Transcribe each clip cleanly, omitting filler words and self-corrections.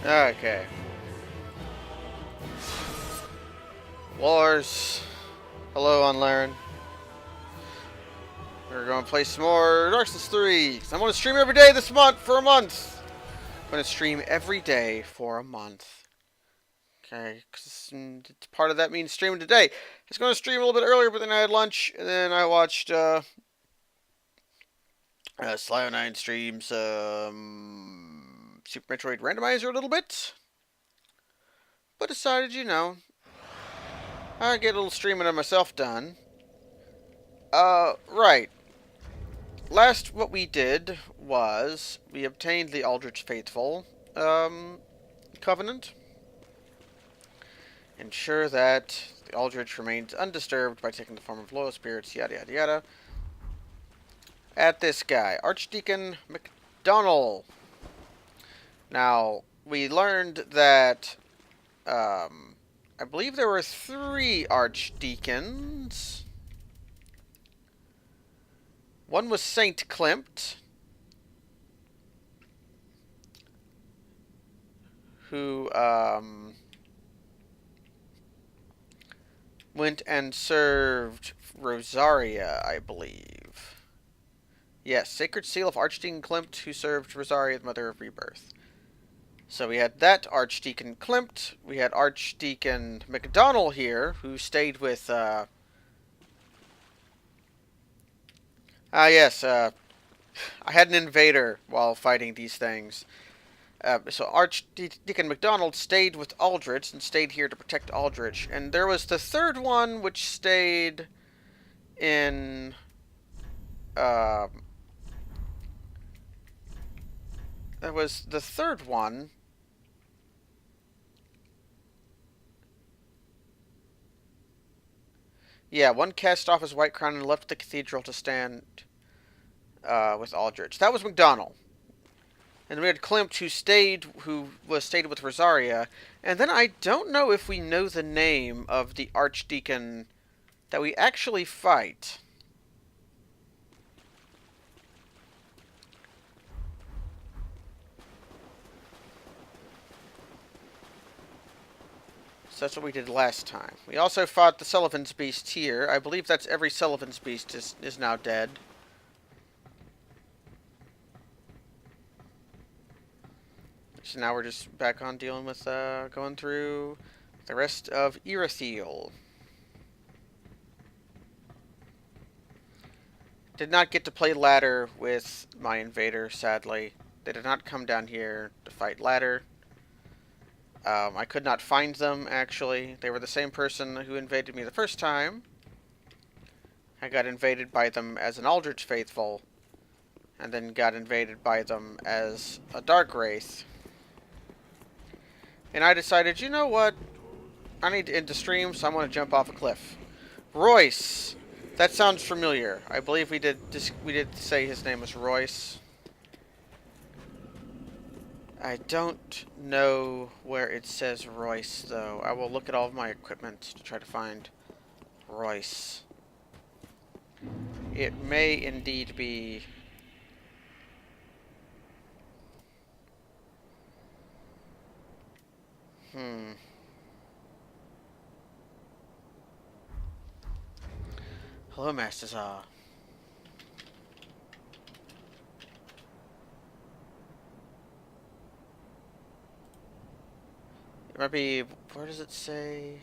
Okay. Wars. Hello, Unlearn. We're going to play some more Dark Souls 3. I'm going to stream every day this month for a month. I'm going to stream every day for a month. Okay, because part of that means streaming today. I was going to stream a little bit earlier, but then I had lunch, and then I watched Sly09 streams Super Metroid Randomizer a little bit. But decided, I'd get a little streaming of myself done. Right. Last, what we did was we obtained the Aldrich Faithful covenant. Ensure that the Aldrich remains undisturbed by taking the form of loyal spirits, yada yada yada. At this guy, Archdeacon McDonald. Now, we learned that I believe there were 3 archdeacons. One was Saint Klimt, who went and served Rosaria, I believe. Yes, Sacred Seal of Archdeacon Klimt, who served Rosaria, the Mother of Rebirth. So we had that Archdeacon Klimt. We had Archdeacon McDonald here, who stayed with, yes, I had an invader while fighting these things. So Archdeacon McDonald stayed with Aldrich and stayed here to protect Aldrich. And there was the third one, which stayed in, there was the third one. Yeah, one cast off his white crown and left the cathedral to stand with Aldrich. That was McDonald. And we had Klimt, who stayed with Rosaria. And then I don't know if we know the name of the Archdeacon that we actually fight. So that's what we did last time. We also fought the Sullivan's Beast here. I believe that's every Sullivan's Beast is now dead. So now we're just back on dealing with, going through the rest of Irithiel. Did not get to play ladder with my invader, sadly. They did not come down here to fight ladder. I could not find them, actually. They were the same person who invaded me the first time. I got invaded by them as an Aldrich Faithful, and then got invaded by them as a Dark Wraith. And I decided, you know what? I need to end the stream, so I'm going to jump off a cliff. Royce! That sounds familiar. I believe we did say his name was Royce. I don't know where it says Royce, though. I will look at all of my equipment to try to find Royce. It may indeed be... Hello, Master Zaw. It might be... Where does it say?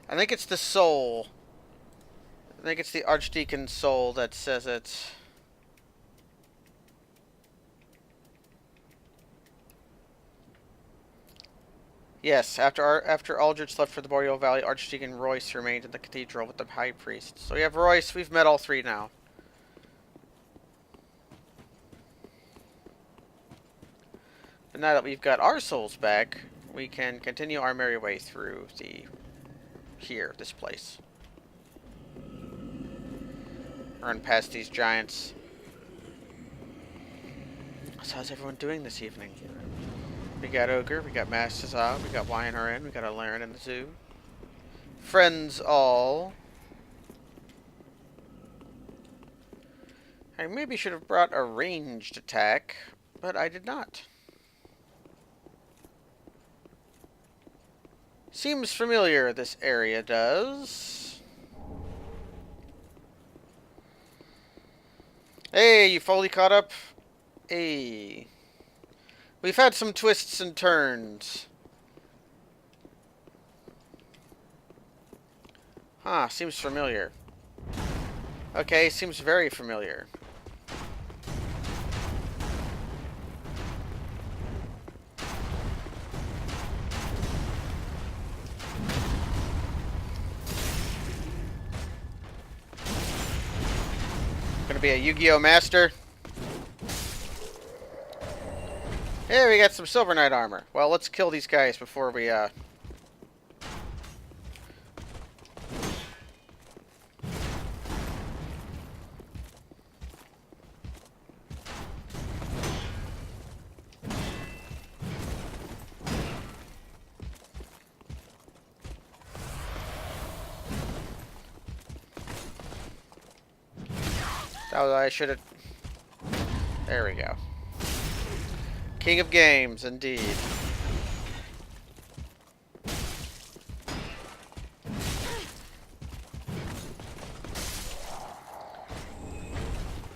I think it's the soul. I think it's the Archdeacon's soul that says it. Yes, after Aldrich left for the Boreal Valley, Archdeacon Royce remained in the cathedral with the High Priest. So we have Royce. We've met all 3 now. But now that we've got our souls back, we can continue our merry way through this place. Run past these giants. So how's everyone doing this evening? We got Ogre, we got Mastazah, we got YNRN, we got a Laren in the zoo. Friends all. I maybe should have brought a ranged attack, but I did not. Seems familiar, this area does. Hey, you fully caught up? Hey. We've had some twists and turns. Huh, seems familiar. Okay, seems very familiar. Gonna be a Yu-Gi-Oh! Master. Hey, we got some Silver Knight armor. Well, let's kill these guys before we, Oh, I should have... There we go. King of games, indeed.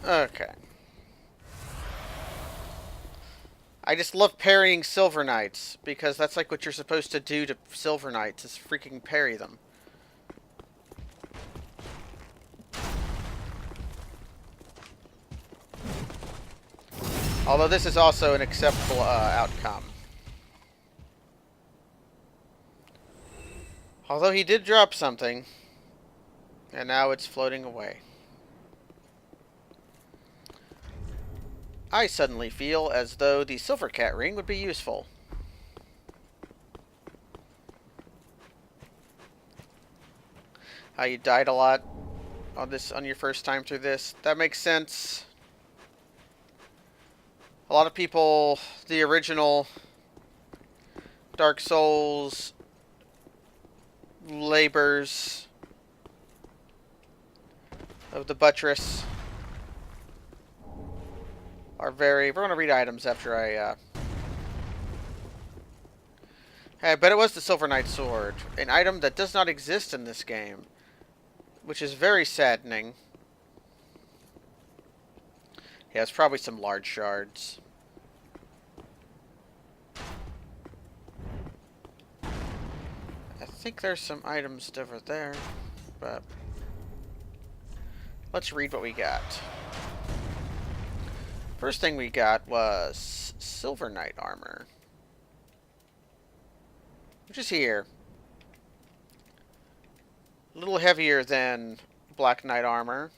Okay. I just love parrying Silver Knights, because that's like what you're supposed to do to Silver Knights, is freaking parry them. Although this is also an acceptable outcome. Although he did drop something, and now it's floating away. I suddenly feel as though the Silver Cat ring would be useful. How you died a lot on your first time through this. That makes sense. A lot of people, the original Dark Souls labors of the buttress are very... We're going to read items after I... Hey, but it was the Silver Knight Sword, an item that does not exist in this game, which is very saddening. Yeah, it's probably some large shards. I think there's some items over there, but let's read what we got. First thing we got was Silver Knight armor, which is here. A little heavier than Black Knight armor.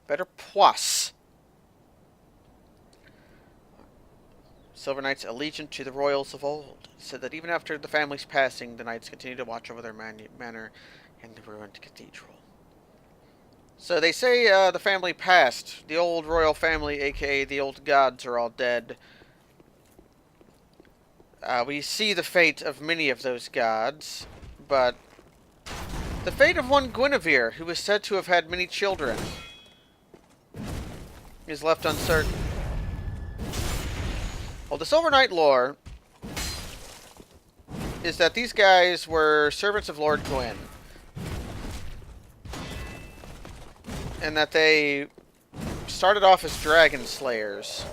Better poise. Silver Knights allegiant to the royals of old said that even after the family's passing, the knights continued to watch over their manor in the ruined cathedral. So they say the family passed. The old royal family, aka the old gods, are all dead. We see the fate of many of those gods, but the fate of one Guinevere, who was said to have had many children, is left uncertain. Well, the Silver Knight lore is that these guys were servants of Lord Gwyn, and that they started off as dragon slayers.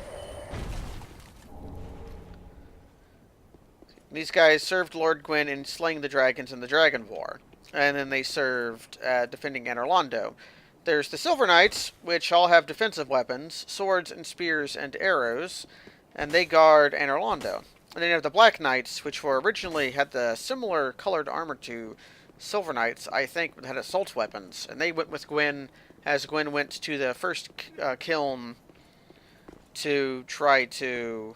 These guys served Lord Gwyn in slaying the dragons in the Dragon War, and then they served defending Anor Londo. There's the Silver Knights, which all have defensive weapons, swords and spears and arrows, and they guard Anor Londo. And then you have the Black Knights, which were originally had the similar colored armor to Silver Knights, I think, but had assault weapons. And they went with Gwyn as Gwyn went to the first kiln to try to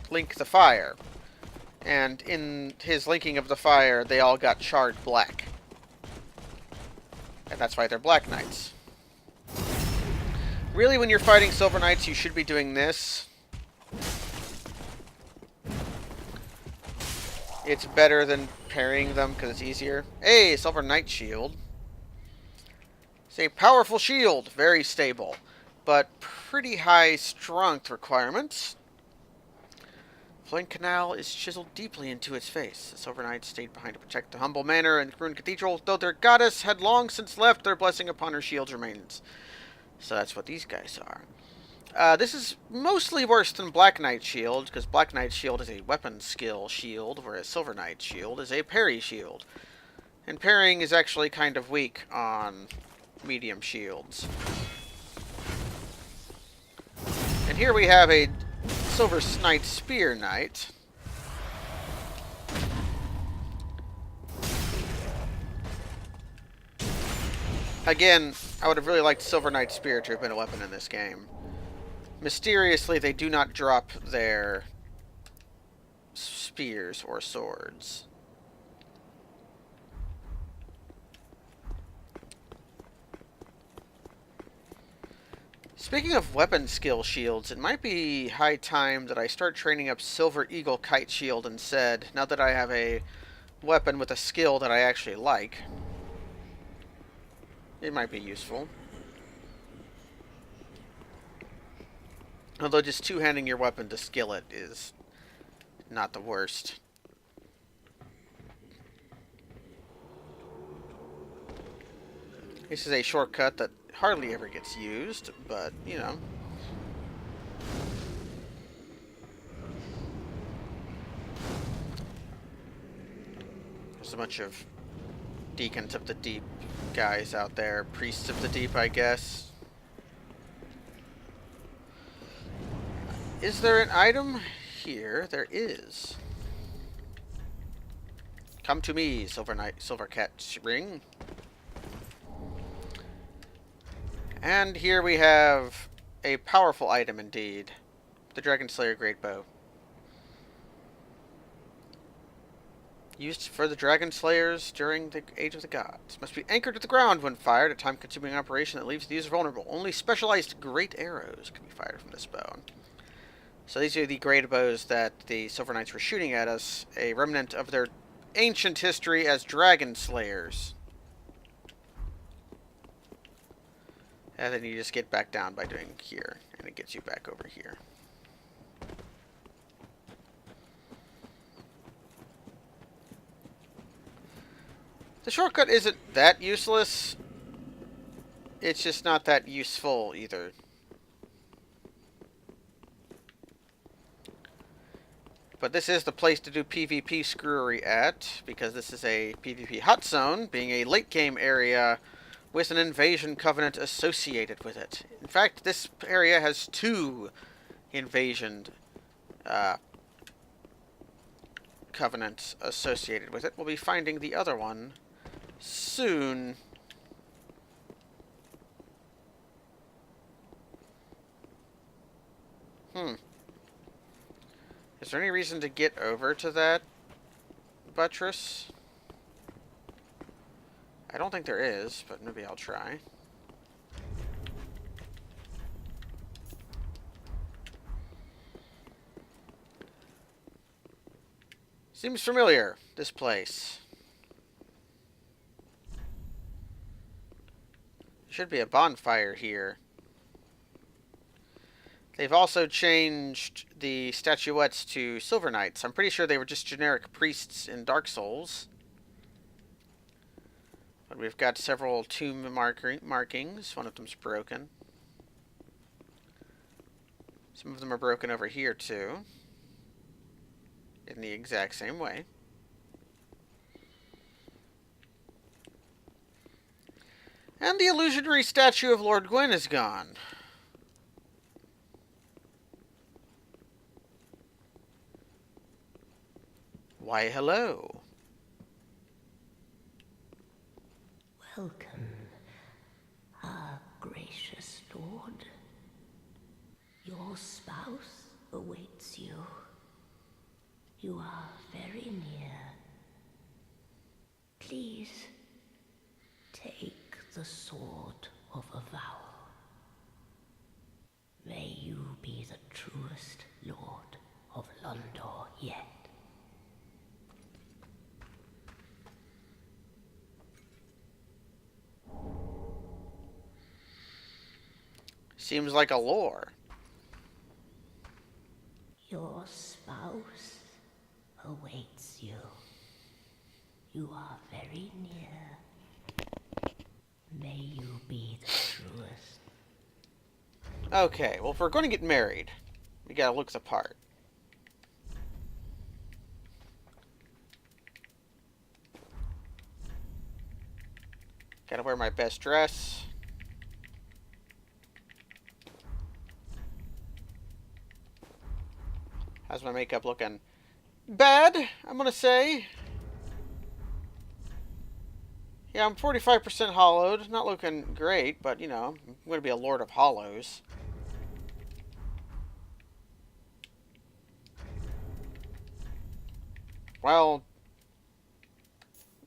link the fire. And in his linking of the fire, they all got charred black. And that's why they're Black Knights. Really, when you're fighting Silver Knights, you should be doing this. It's better than parrying them because it's easier. Hey, Silver Knight Shield. It's a powerful shield, very stable, but pretty high strength requirements. Flowing Canal is chiseled deeply into its face. The Silver Knights stayed behind to protect the humble manor and ruined cathedral, though their goddess had long since left, their blessing upon her shield's remains. So that's what these guys are. This is mostly worse than Black Knight Shield, because Black Knight Shield is a weapon skill shield, whereas Silver Knight Shield is a parry shield. And parrying is actually kind of weak on medium shields. And here we have a Silver Knight Spear Knight. Again, I would have really liked Silver Knight Spear to have been a weapon in this game. Mysteriously, they do not drop their spears or swords. Speaking of weapon skill shields, it might be high time that I start training up Silver Eagle Kite Shield instead, now that I have a weapon with a skill that I actually like. It might be useful. Although just two-handing your weapon to skill it is not the worst. This is a shortcut that hardly ever gets used, but, you know. There's a bunch of Deacons of the Deep guys out there. Priests of the Deep, I guess. Is there an item here? There is. Come to me, Silver Cat Ring. And here we have a powerful item indeed. The Dragon Slayer Great Bow. Used for the Dragon Slayers during the Age of the Gods. Must be anchored to the ground when fired, a time-consuming operation that leaves the user vulnerable. Only specialized great arrows can be fired from this bow. So these are the great bows that the Silver Knights were shooting at us, a remnant of their ancient history as Dragon Slayers. And then you just get back down by doing here, and it gets you back over here. The shortcut isn't that useless. It's just not that useful either. But this is the place to do PvP screwery at, because this is a PvP hot zone, being a late game area with an invasion covenant associated with it. In fact, this area has 2 invasion covenants associated with it. We'll be finding the other one soon. Is there any reason to get over to that buttress? I don't think there is, but maybe I'll try. Seems familiar, this place. Should be a bonfire here. They've also changed the statuettes to Silver Knights. I'm pretty sure they were just generic priests in Dark Souls. But we've got several tomb markings. One of them's broken. Some of them are broken over here, too. In the exact same way. And the illusionary statue of Lord Gwyn is gone. Why, hello. Welcome, our gracious lord. Your spouse awaits you. You are very near. Please, take the sword of avowal. May you be the truest Lord of Londo yet. Seems like a lore. Your spouse awaits you. You are very near. May you be the truest. Okay, well, if we're going to get married, we gotta look the part. Gotta wear my best dress. How's my makeup looking? Bad, I'm gonna say. Yeah, I'm 45% hollowed. Not looking great, but, you know, I'm gonna be a Lord of Hollows. Well,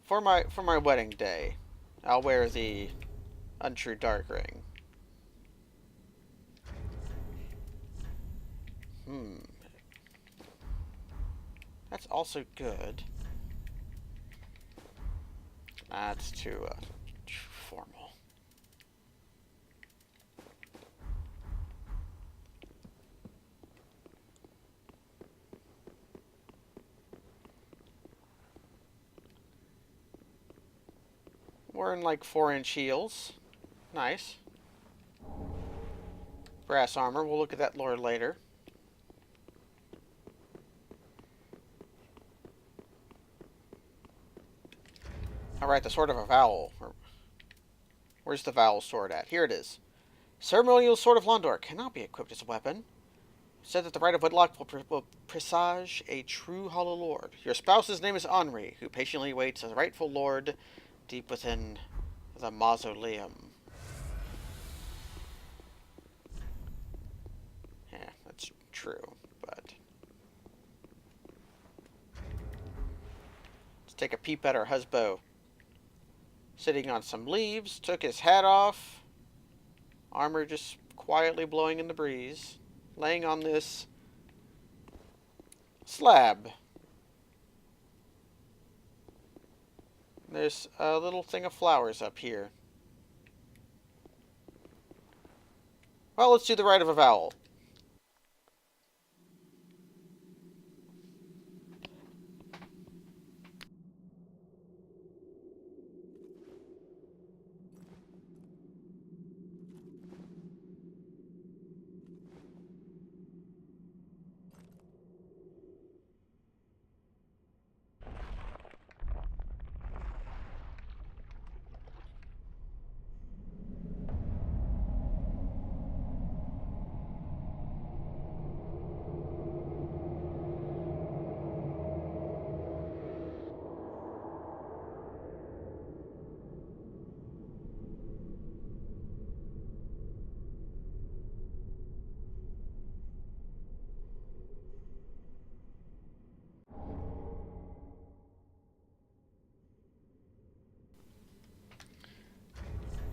for my wedding day, I'll wear the Untrue Dark Ring. That's also good. That's too formal. Wearing like 4-inch heels. Nice. Brass armor. We'll look at that lore later. Alright, the Sword of a Vowel. Where's the Vowel sword at? Here it is. Ceremonial Sword of Londor cannot be equipped as a weapon. Said that the rite of wedlock will presage a true Hollow Lord. Your spouse's name is Henri, who patiently waits as a rightful lord deep within the mausoleum. Yeah, that's true, but... let's take a peep at our husband. Sitting on some leaves, took his hat off. Armor just quietly blowing in the breeze. Laying on this slab. There's a little thing of flowers up here. Well, let's do the rite of a vowel.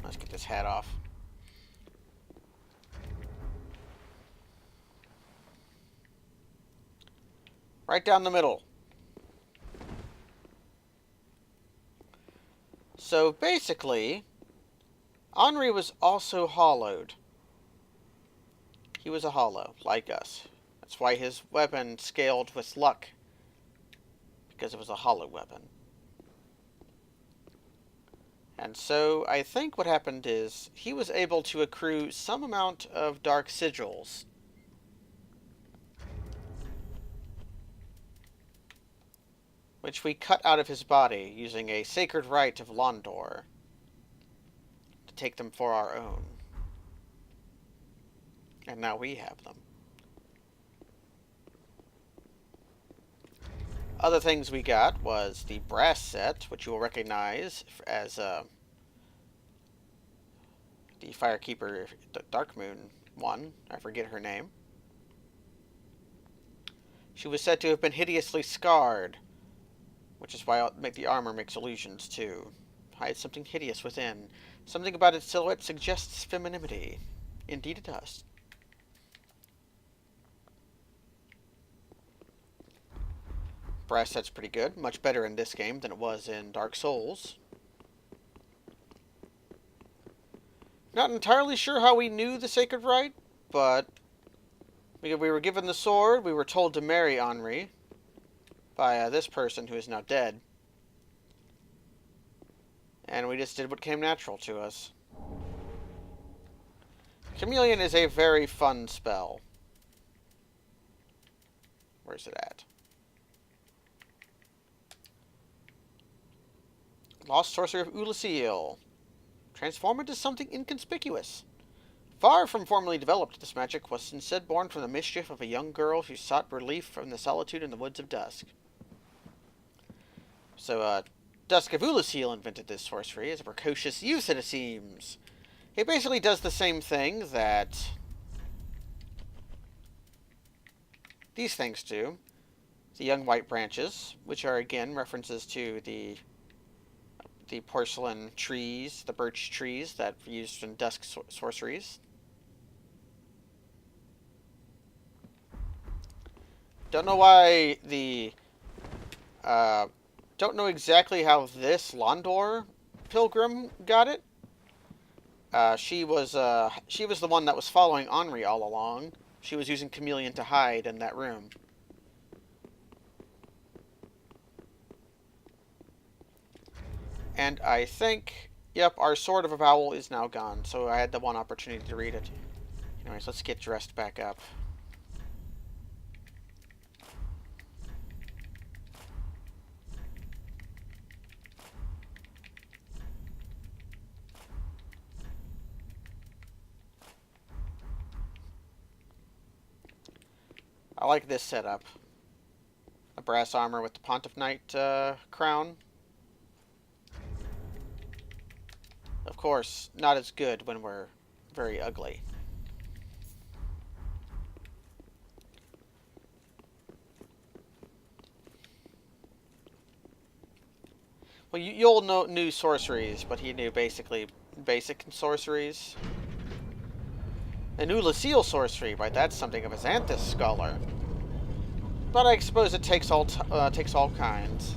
Let's get this hat off. Right down the middle. So basically, Henri was also hollowed. He was a hollow, like us. That's why his weapon scaled with luck. Because it was a hollow weapon. And so I think what happened is he was able to accrue some amount of dark sigils. Which we cut out of his body using a sacred rite of Londor to take them for our own. And now we have them. Other things we got was the brass set, which you will recognize as the Firekeeper Darkmoon one. I forget her name. She was said to have been hideously scarred, which is why the armor makes illusions too. Hides something hideous within. Something about its silhouette suggests femininity. Indeed it does. Brass set's pretty good. Much better in this game than it was in Dark Souls. Not entirely sure how we knew the sacred rite, but we were given the sword. We were told to marry Henri by this person who is now dead. And we just did what came natural to us. Chameleon is a very fun spell. Where's it at? Lost Sorcery of Ulysseal. Transform into something inconspicuous. Far from formally developed, this magic was instead born from the mischief of a young girl who sought relief from the solitude in the woods of dusk. So, Dusk of Ulysseal invented this sorcery as a precocious youth, it seems. It basically does the same thing that these things do. The young white branches, which are again references to the porcelain trees, the birch trees that were used in dusk sorceries. Don't know why don't know exactly how this Londor pilgrim got it. She was the one that was following Henri all along. She was using Chameleon to hide in that room. And I think, yep, our Sword of Avowal is now gone, so I had the one opportunity to read it. Anyways, let's get dressed back up. I like this setup. A brass armor with the Pontiff Knight crown. Of course, not as good when we're very ugly. Well, you'll know new sorceries, but he knew basically basic sorceries. A new Lucille sorcery, right? That's something of a Xanthus scholar. But I suppose it takes all kinds.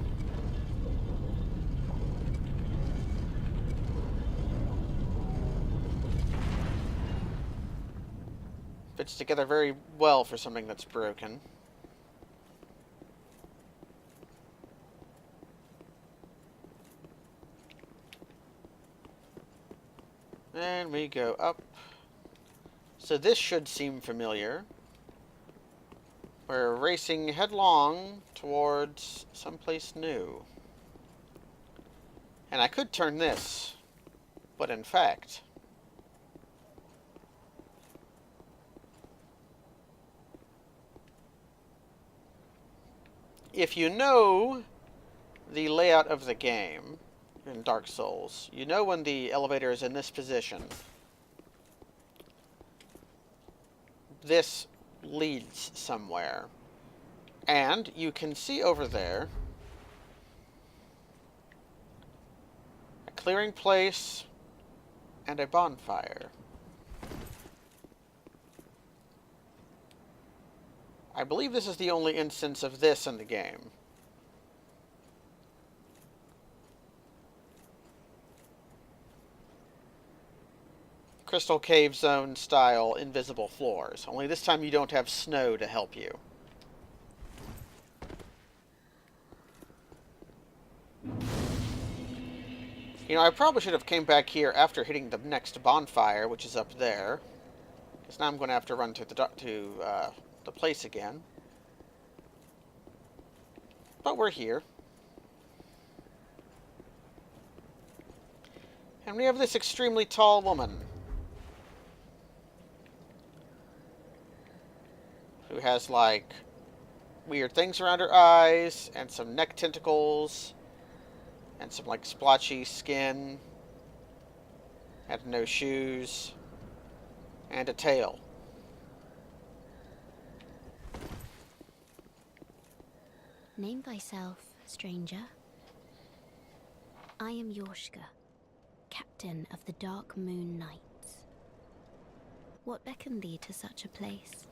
Fits together very well for something that's broken. And we go up. So this should seem familiar. We're racing headlong towards someplace new. And I could turn this, but in fact, if you know the layout of the game in Dark Souls, you know when the elevator is in this position, this leads somewhere. And you can see over there a clearing place and a bonfire. I believe this is the only instance of this in the game. Crystal Cave Zone style invisible floors. Only this time you don't have snow to help you. You know, I probably should have came back here after hitting the next bonfire, which is up there. Because now I'm going to have to run to the place again. But we're here. And we have this extremely tall woman who has, like, weird things around her eyes, and some neck tentacles, and some, like, splotchy skin, and no shoes, and a tail. Name thyself, stranger. I am Yorshka, captain of the Dark Moon Knights. What beckoned thee to such a place?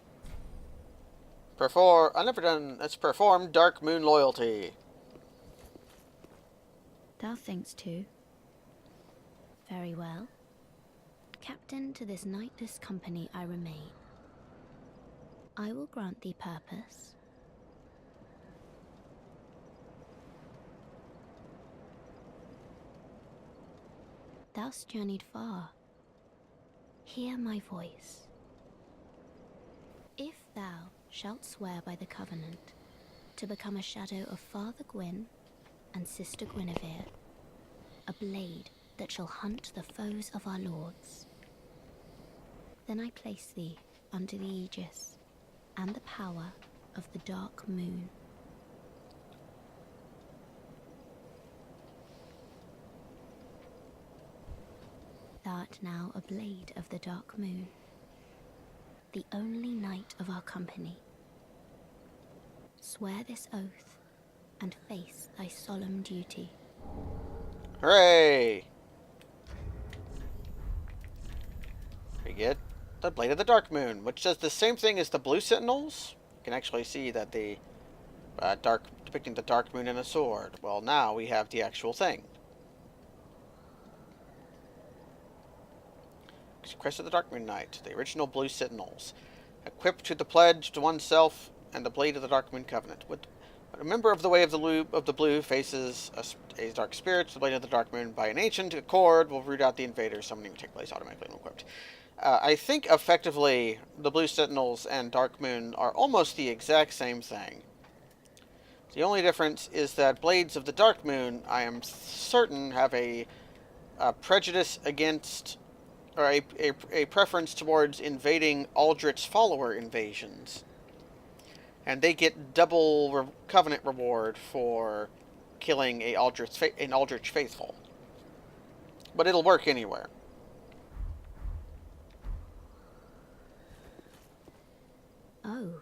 Let's perform Dark Moon loyalty. Thou thinkst too. Very well. Captain to this knightless company I remain. I will grant thee purpose. Thou'st journeyed far. Hear my voice. If thou shalt swear by the covenant to become a shadow of Father Gwyn and Sister Guinevere, a blade that shall hunt the foes of our lords, then I place thee under the aegis and the power of the Dark Moon. Thou art now a blade of the Dark Moon, the only knight of our company. Swear this oath and face thy solemn duty. Hooray! We get the Blade of the Dark Moon, which does the same thing as the Blue Sentinels. You can actually see that the depicting the Dark Moon and a sword. Well, now we have the actual thing. Crest of the Dark Moon Knight, the original Blue Sentinels, equipped to the pledge to oneself and the Blade of the Dark Moon Covenant. When a member of the Way of the Blue faces a dark spirit, the Blade of the Dark Moon, by an ancient accord, will root out the invader. Summoning will take place automatically when equipped. I think effectively the Blue Sentinels and Dark Moon are almost the exact same thing. The only difference is that Blades of the Dark Moon, I am certain, have a prejudice against, or a preference towards invading Aldrich's follower invasions. And they get double Covenant reward for killing an Aldrich faithful. But it'll work anywhere. Oh,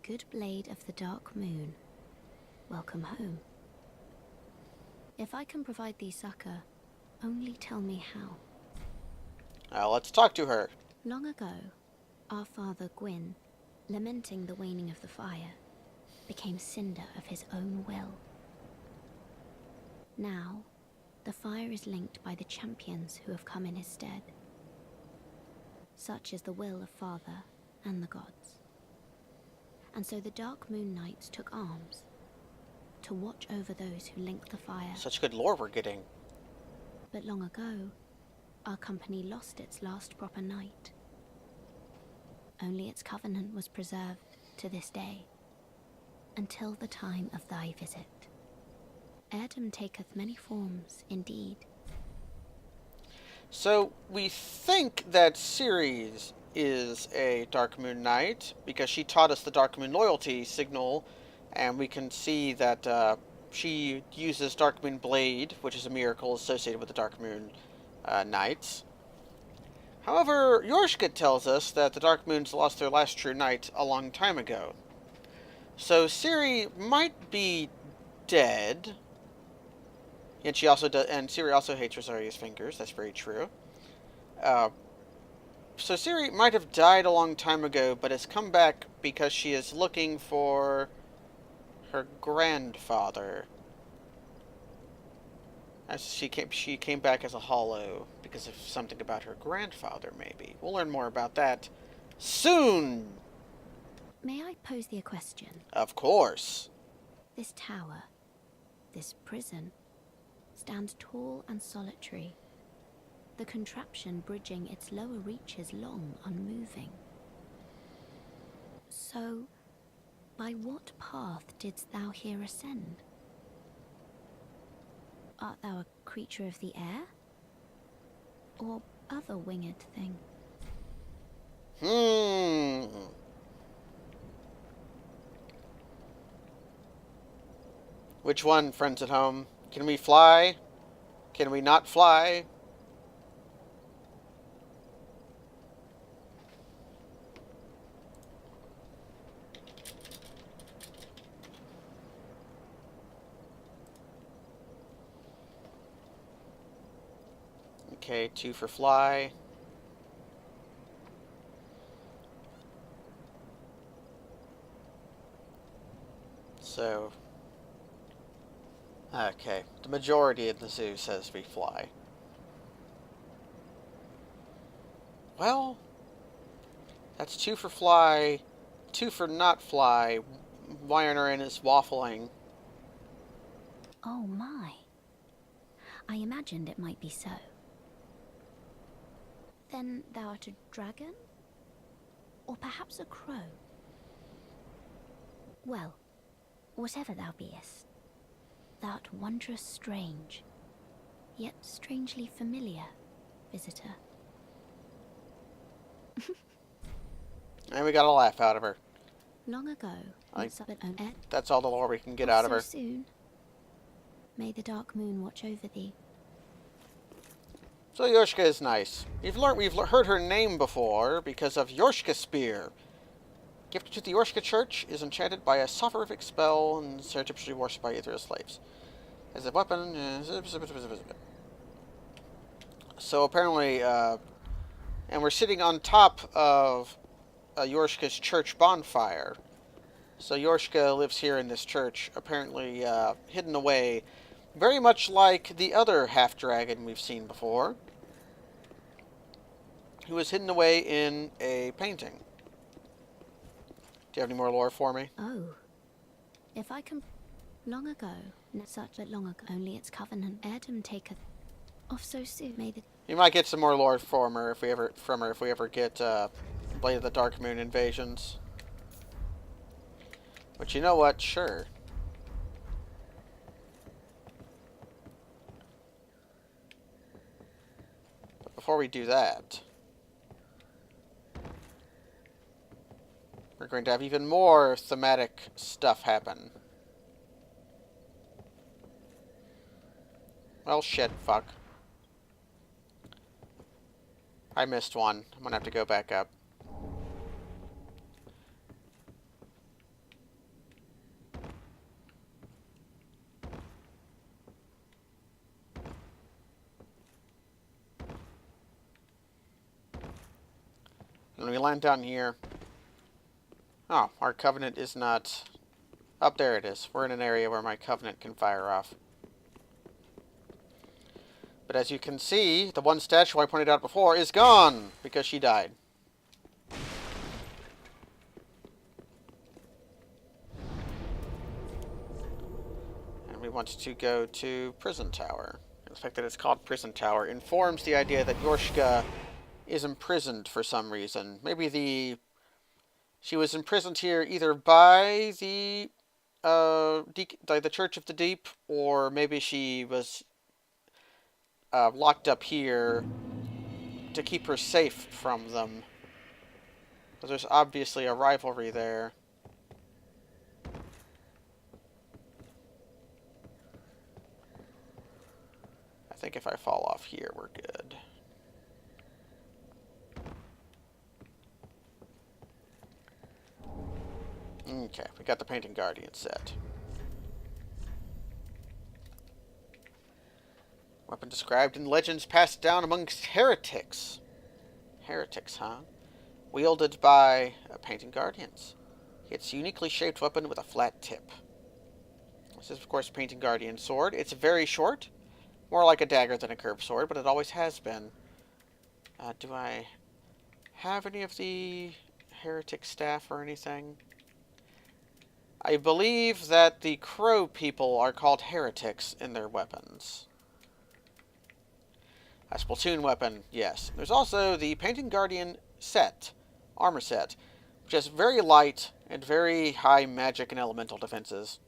good blade of the Dark Moon, welcome home. If I can provide thee succor, only tell me how. Let's talk to her. Long ago, our father Gwyn, lamenting the waning of the fire, became cinder of his own will. Now, the fire is linked by the champions who have come in his stead. Such is the will of Father and the gods. And so the Dark Moon Knights took arms to watch over those who link the fire. Such good lore we're getting. But long ago, our company lost its last proper knight. Only its covenant was preserved to this day, until the time of thy visit. Heirdom taketh many forms, indeed. So, we think that Ceres is a Dark Moon Knight, because she taught us the Dark Moon loyalty signal, and we can see that she uses Dark Moon Blade, which is a miracle associated with the Dark Moon Knights. However, Yorshka tells us that the Dark Moons lost their last true knight a long time ago. So Ciri might be dead. And she also and Ciri also hates Rosaria's fingers. That's very true. So Ciri might have died a long time ago, but has come back because she is looking for her grandfather. As she came back as a hollow because of something about her grandfather, maybe. We'll learn more about that soon! May I pose thee a question? Of course. This tower, this prison, stands tall and solitary, the contraption bridging its lower reaches long unmoving. So, by what path didst thou here ascend? Art thou a creature of the air? Or other winged thing? Which one, friends at home? Can we fly? Can we not fly? Okay, 2 for fly. Okay, the majority of the zoo says we fly. Well, that's 2 for fly, 2 for not fly. Wyernerin is waffling. Oh my. I imagined it might be so. Then thou art a dragon? Or perhaps a crow? Well, whatever thou beest, thou'rt wondrous strange, yet strangely familiar, visitor. And we got a laugh out of her. Long ago, That's all the lore we can get out of her. So soon. May the dark moon watch over thee. So Yorshka is nice. We've heard her name before because of Yorshka Spear. Gifted to the Yorshka Church, is enchanted by a soporific spell and surreptitiously worshipped by Aetherial slaves. As a weapon... So apparently, and we're sitting on top of Yorshka's church bonfire. So Yorshka lives here in this church, apparently hidden away, very much like the other half-dragon we've seen before, who was hidden away in a painting. Do you have any more lore for me? Oh. If I can... Long ago, not such that long ago, only its covenant heirdom taketh off so soon. May the... You might get some more lore from her if we ever get Blade of the Dark Moon invasions. But you know what? Sure. But before we do that, we're going to have even more thematic stuff happen. Well, shit, fuck. I missed one. I'm gonna have to go back up. When we land down here... Oh, our covenant is not... Up there it is. We're in an area where my covenant can fire off. But as you can see, the one statue I pointed out before is gone because she died. And we want to go to Prison Tower. The fact that it's called Prison Tower informs the idea that Yorshka is imprisoned for some reason. Maybe she was imprisoned here either by the Church of the Deep, or maybe she was locked up here to keep her safe from them. Because there's obviously a rivalry there. I think if I fall off here, we're good. Okay, we got the Painting Guardian set. Weapon described in legends passed down amongst heretics. Heretics, huh? Wielded by Painting Guardians. It's a uniquely shaped weapon with a flat tip. This is, of course, a Painting Guardian sword. It's very short. More like a dagger than a curved sword, but it always has been. Do I have any of the heretic staff or anything? I believe that the crow people are called heretics in their weapons. A Splatoon weapon, yes. There's also the Painting Guardian set, armor set, which has very light and very high magic and elemental defenses,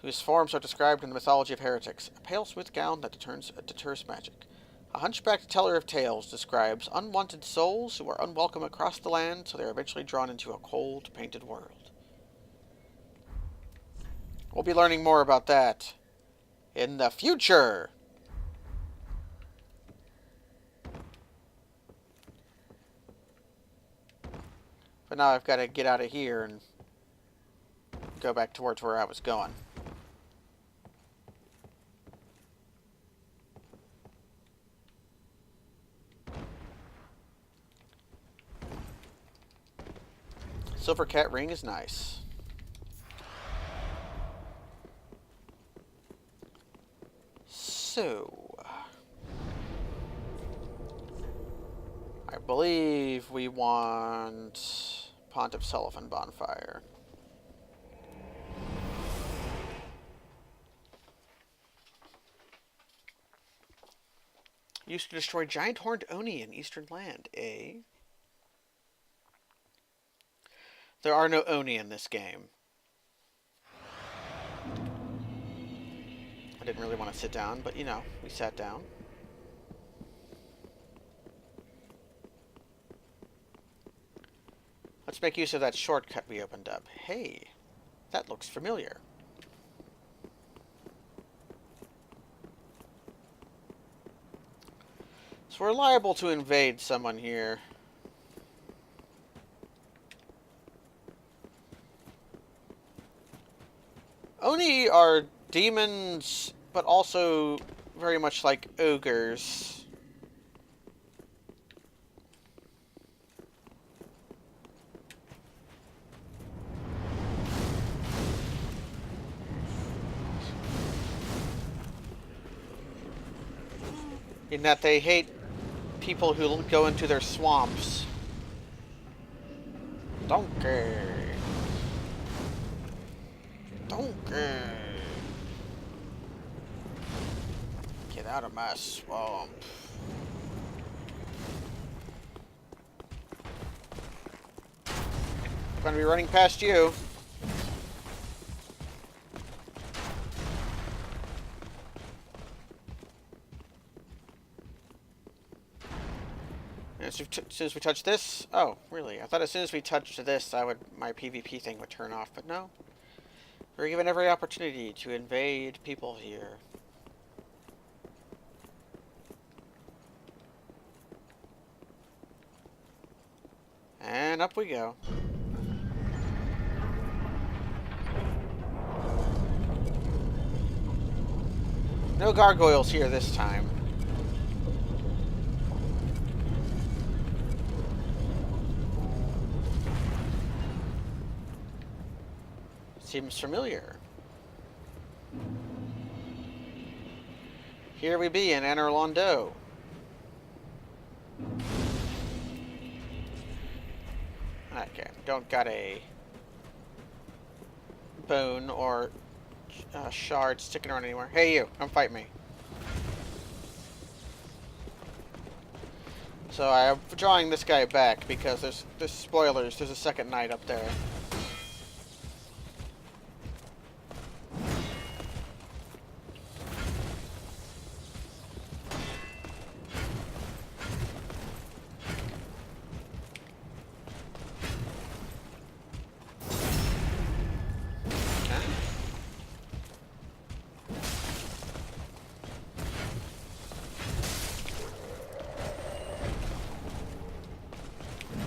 whose forms are described in the mythology of heretics. A pale, smooth gown that deters magic. A hunchbacked teller of tales describes unwanted souls who are unwelcome across the land, so they are eventually drawn into a cold, painted world. We'll be learning more about that in the future. But now I've got to get out of here and go back towards where I was going. Silver Cat ring is nice. So, I believe we want Pontiff Sullivan Bonfire. Used to destroy giant horned Oni in Eastern Land, eh? There are no Oni in this game. I didn't really want to sit down, but you know, we sat down. Let's make use of that shortcut we opened up. Hey, that looks familiar. So we're liable to invade someone here. Oni are demons, but also very much like ogres. In that they hate people who go into their swamps. Donkey. Donkey. Get out of my swamp. I'm gonna be running past you. As soon as we touch this... Oh, really? I thought as soon as we touched this, my PvP thing would turn off, but no. We're given every opportunity to invade people here. And up we go. No gargoyles here this time. Seems familiar. Here we be in Anor Londo. Okay, don't got a bone or shard sticking around anywhere. Hey you, come fight me. So I'm drawing this guy back because there's spoilers. There's a second knight up there.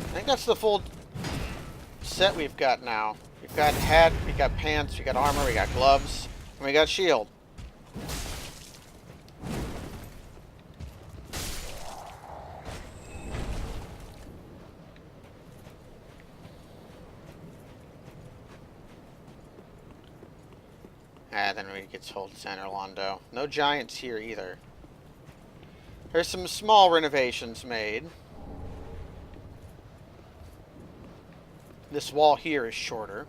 I think that's the full set we've got now. We've got hat, we got pants, we got armor, we got gloves, and we got shield. Then we get told it's Anor Londo. No giants here either. There's some small renovations made. This wall here is shorter.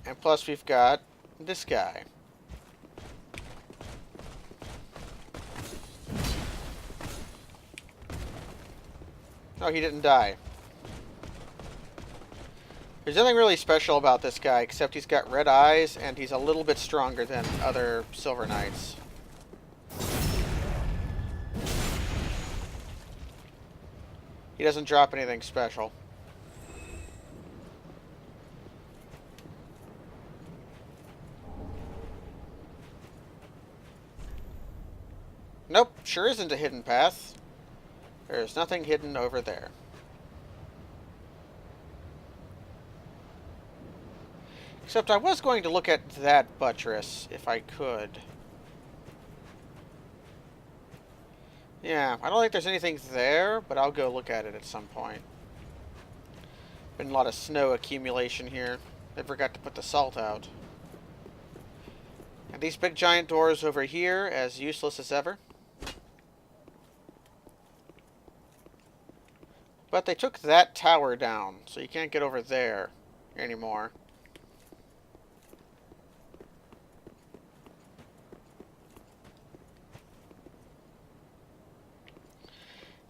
And plus we've got this guy. Oh, he didn't die. There's nothing really special about this guy, except he's got red eyes, and he's a little bit stronger than other Silver Knights. He doesn't drop anything special. Nope, sure isn't a hidden path. There's nothing hidden over there. Except I was going to look at that buttress, if I could. Yeah, I don't think there's anything there, but I'll go look at it at some point. Been a lot of snow accumulation here. They forgot to put the salt out. And these big giant doors over here, as useless as ever. But they took that tower down, so you can't get over there anymore.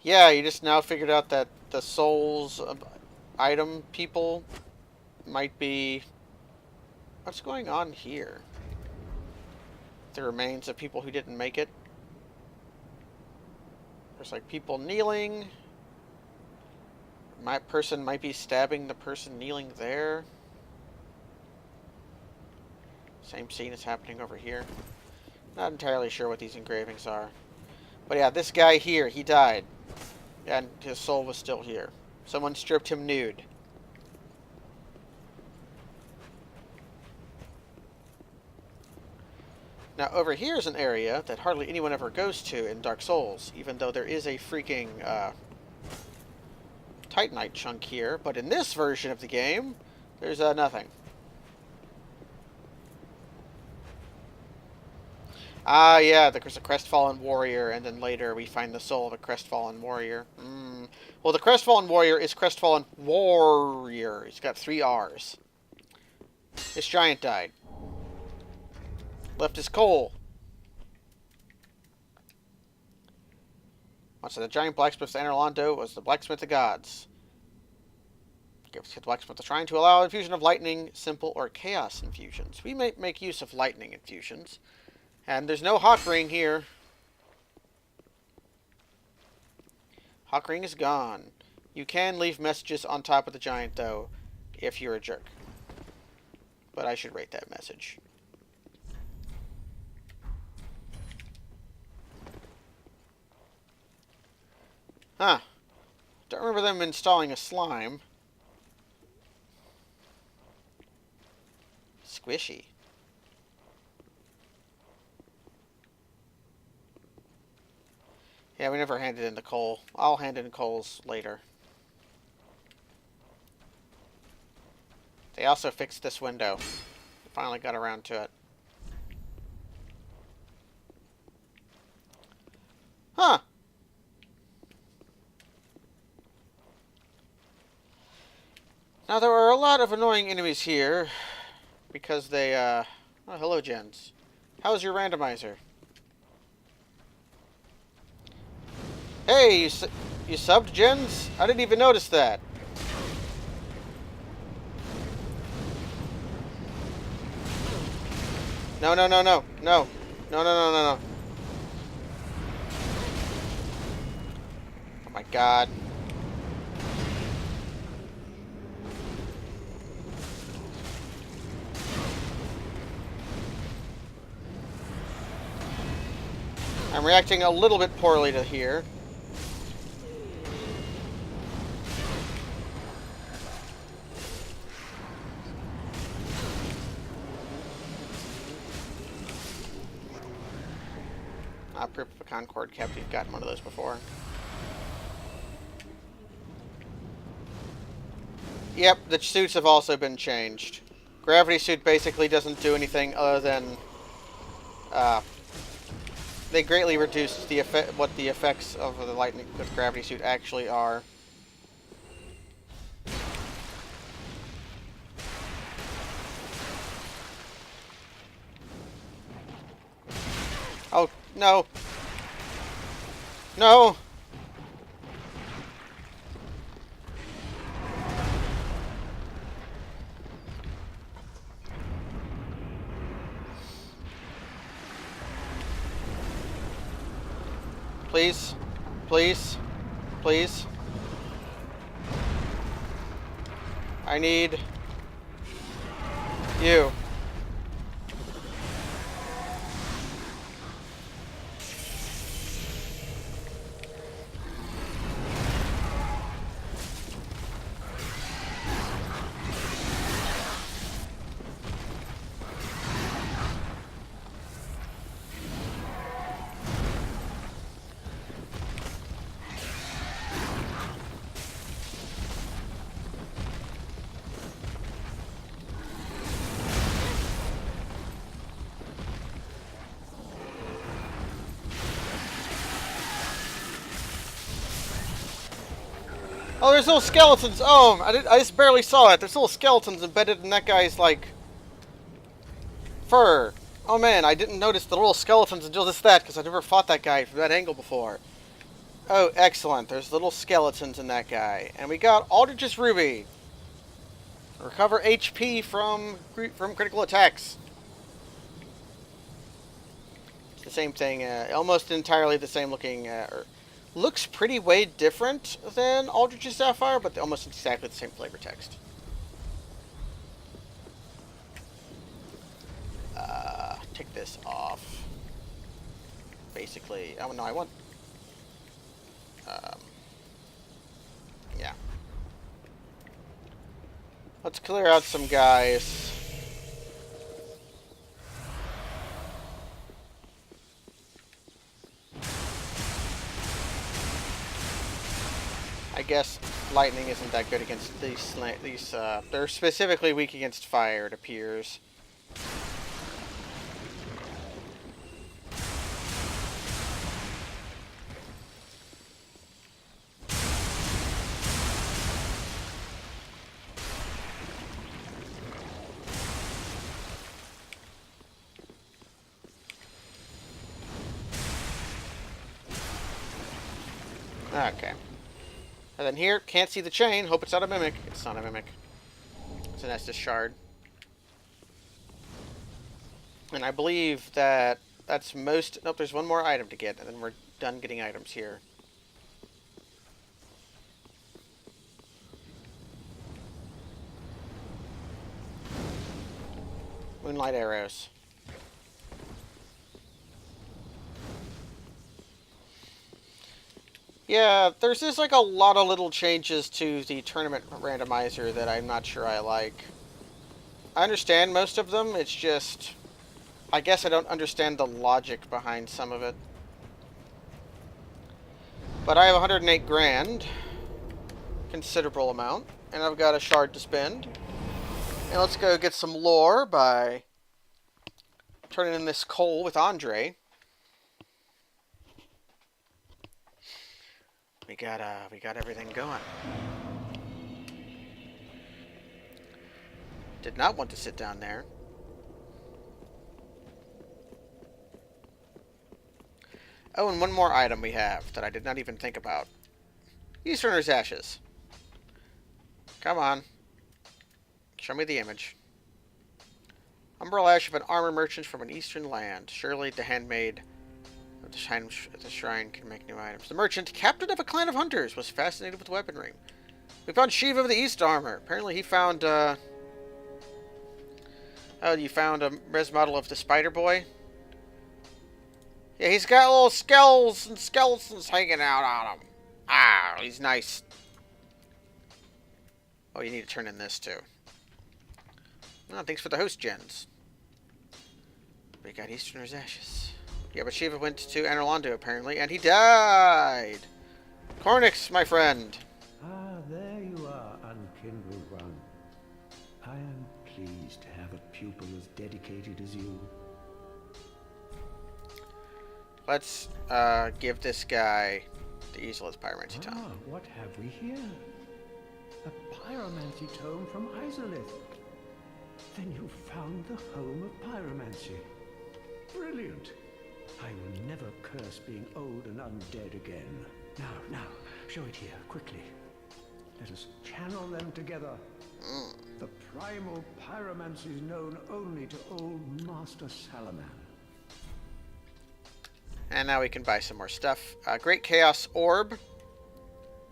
Yeah, you just now figured out that the souls item people might be... What's going on here? The remains of people who didn't make it. There's like people kneeling. My person might be stabbing the person kneeling there. Same scene is happening over here. Not entirely sure what these engravings are. But yeah, this guy here, he died. And his soul was still here. Someone stripped him nude. Now, over here is an area that hardly anyone ever goes to in Dark Souls, even though there is a freaking Titanite chunk here. But in this version of the game, there's nothing. Ah, yeah, there's a crestfallen warrior, and then later we find the soul of a crestfallen warrior. Well, the crestfallen warrior is crestfallen warrior. He's got 3 R's. This giant died. Left his coal. So the giant blacksmith Anor Londo was the blacksmith of gods. Gives the blacksmith the shrine to allow infusion of lightning, simple, or chaos infusions. We may make use of lightning infusions. And there's no hawk ring here. Hawk ring is gone. You can leave messages on top of the giant, though, if you're a jerk. But I should rate that message. Huh. Don't remember them installing a slime. Squishy. Yeah, we never handed in the coal. I'll hand in coals later. They also fixed this window. Finally got around to it. Huh. Now, there are a lot of annoying enemies here. Because they, Oh, hello, gens. How's your randomizer? Hey, you subbed, gens? I didn't even notice that. No, no, no, no. No. No, no, no, no, no. Oh my god. I'm reacting a little bit poorly to here. Proof of a Concord kept. You've gotten one of those before. Yep, the suits have also been changed. Gravity suit basically doesn't do anything other than they greatly reduced the what the effects of the lightning with gravity suit actually are. Oh, no. No! Please. Please. Please. I need you. Oh, there's little skeletons. Oh, I just barely saw it. There's little skeletons embedded in that guy's, like, fur. Oh man, I didn't notice the little skeletons until just that, because I never fought that guy from that angle before. Oh, excellent. There's little skeletons in that guy. And we got Aldrich's Ruby. Recover HP from critical attacks. It's the same thing, almost entirely the same looking, looks pretty way different than Aldrich's Sapphire, but almost exactly the same flavor text. Take this off. Basically, oh no, I want, yeah. Let's clear out some guys. I guess lightning isn't that good against these. They're specifically weak against fire, it appears. Okay. And then here, can't see the chain. Hope it's not a mimic. It's not a mimic. It's an Estus shard. And I believe that that's most... Nope, there's one more item to get, and then we're done getting items here. Moonlight arrows. Yeah, there's just like a lot of little changes to the tournament randomizer that I'm not sure I like. I understand most of them, it's just... I guess I don't understand the logic behind some of it. But I have 108 grand. Considerable amount. And I've got a shard to spend. And let's go get some lore by turning in this coal with Andre. We got everything going. Did not want to sit down there. Oh, and one more item we have that I did not even think about. Easterner's Ashes. Come on. Show me the image. Umbral Ash of an armor merchant from an eastern land. Surely the handmaid of the shrine can make new items. The merchant, captain of a clan of hunters, was fascinated with weaponry. We found Shiva of the East armor. Apparently he found, oh, you found a res model of the Spider Boy? Yeah, he's got little skulls and skeletons hanging out on him. Ah, he's nice. Oh, you need to turn in this, too. Oh, thanks for the host gens. We got Easterner's Ashes. Yeah, but Shiva went to Anor Londo, apparently, and he died! Cornix, my friend! Ah, there you are, unkindled one. I am pleased to have a pupil as dedicated as you. Let's give this guy the Easel's Pyromancy Tome. Ah, what have we here? A pyromancy tome from Izalith. Then you found the home of pyromancy. Brilliant. I will never curse being old and undead again. Now, show it here, quickly. Let us channel them together. The primal pyromancy is known only to old Master Salaman. And now we can buy some more stuff. Great Chaos Orb.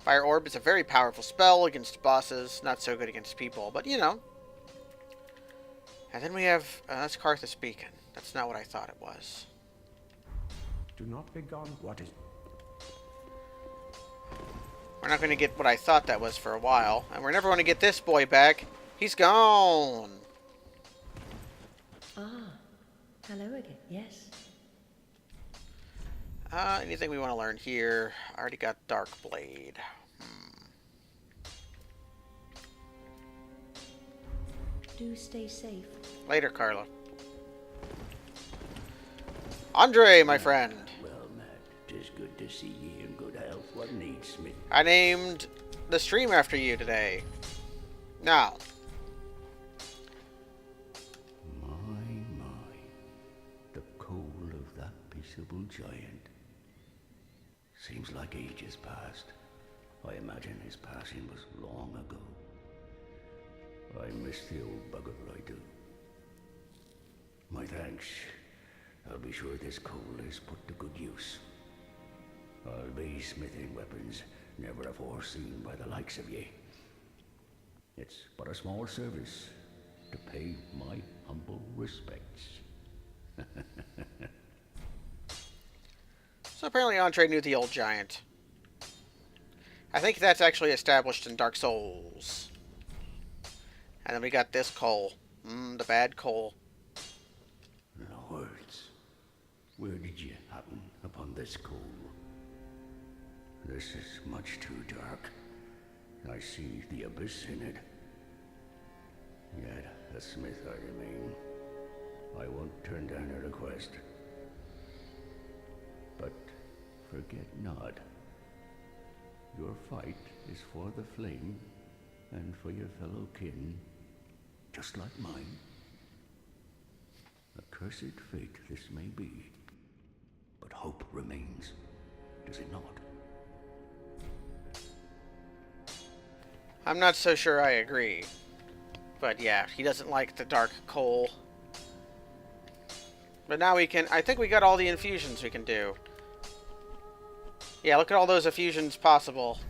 Fire Orb is a very powerful spell against bosses. Not so good against people, but you know. And then we have... that's Karthus Beacon. That's not what I thought it was. Do not be gone. What is... We're not going to get what I thought that was for a while. And we're never going to get this boy back. He's gone. Ah, hello again. Yes. Anything we want to learn here? I already got Dark Blade. Do stay safe. Later, Carla. Andre, my friend. Well, Matt, 'tis good to see ye in good health. What needs, Smith? I named the stream after you today. Now. My. The coal of that peaceable giant. Seems like ages passed. I imagine his passing was long ago. I miss the old bugger, I do. My thanks. I'll be sure this coal is put to good use. I'll be smithing weapons never afore seen by the likes of ye. It's but a small service to pay my humble respects. So apparently Andre knew the old giant. I think that's actually established in Dark Souls. And then we got this coal. The bad coal. Lords, where did you happen upon this coal? This is much too dark. I see the abyss in it. Yet a smith I remain. I won't turn down a request. But forget not, your fight is for the flame and for your fellow kin, just like mine. A cursed fate this may be, but hope remains, does it not? I'm not so sure I agree. But yeah, he doesn't like the dark coal. But now we can... I think we got all the infusions we can do. Yeah, look at all those infusions possible.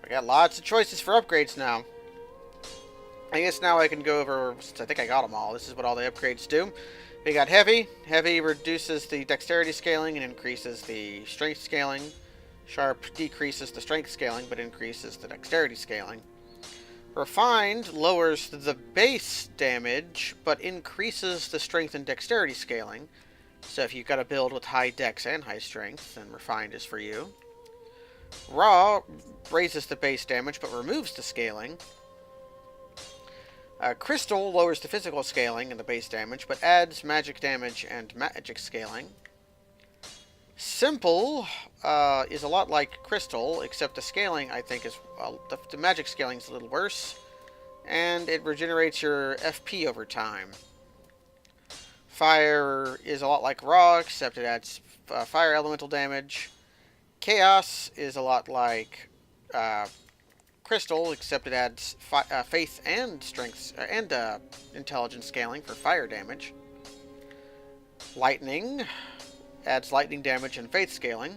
We got lots of choices for upgrades now. I guess now I can go over... Since I think I got them all. This is what all the upgrades do. We got Heavy. Heavy reduces the dexterity scaling and increases the strength scaling. Sharp decreases the strength scaling, but increases the dexterity scaling. Refined lowers the base damage, but increases the strength and dexterity scaling. So if you've got a build with high dex and high strength, then Refined is for you. Raw raises the base damage, but removes the scaling. Crystal lowers the physical scaling and the base damage, but adds magic damage and magic scaling. Simple is a lot like Crystal, except the scaling, I think, is... the magic scaling is a little worse. And it regenerates your FP over time. Fire is a lot like Raw, except it adds fire elemental damage. Chaos is a lot like Crystal, except it adds faith and strength and intelligence scaling for fire damage. Lightning adds lightning damage and faith scaling.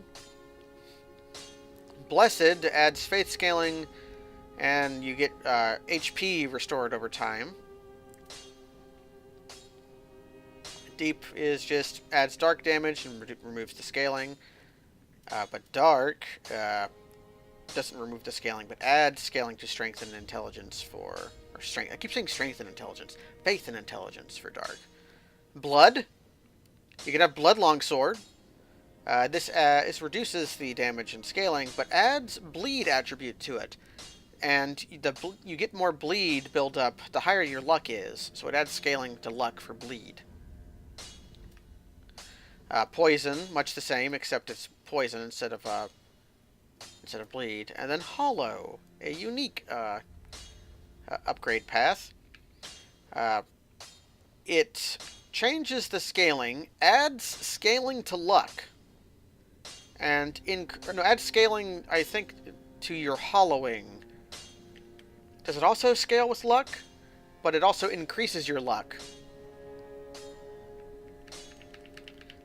Blessed adds faith scaling, and you get HP restored over time. Deep is just adds dark damage and removes the scaling. But Dark doesn't remove the scaling, but adds scaling to strength and intelligence for... Or strength. I keep saying strength and intelligence. Faith and intelligence for Dark. Blood. You can have Blood Longsword. This reduces the damage and scaling, but adds bleed attribute to it. And you get more bleed build up the higher your luck is. So it adds scaling to luck for bleed. Poison, much the same, except it's poison instead of bleed. And then Hollow, a unique upgrade path. It changes the scaling, adds scaling to luck, and adds scaling, I think, to your hollowing. Does it also scale with luck? But it also increases your luck.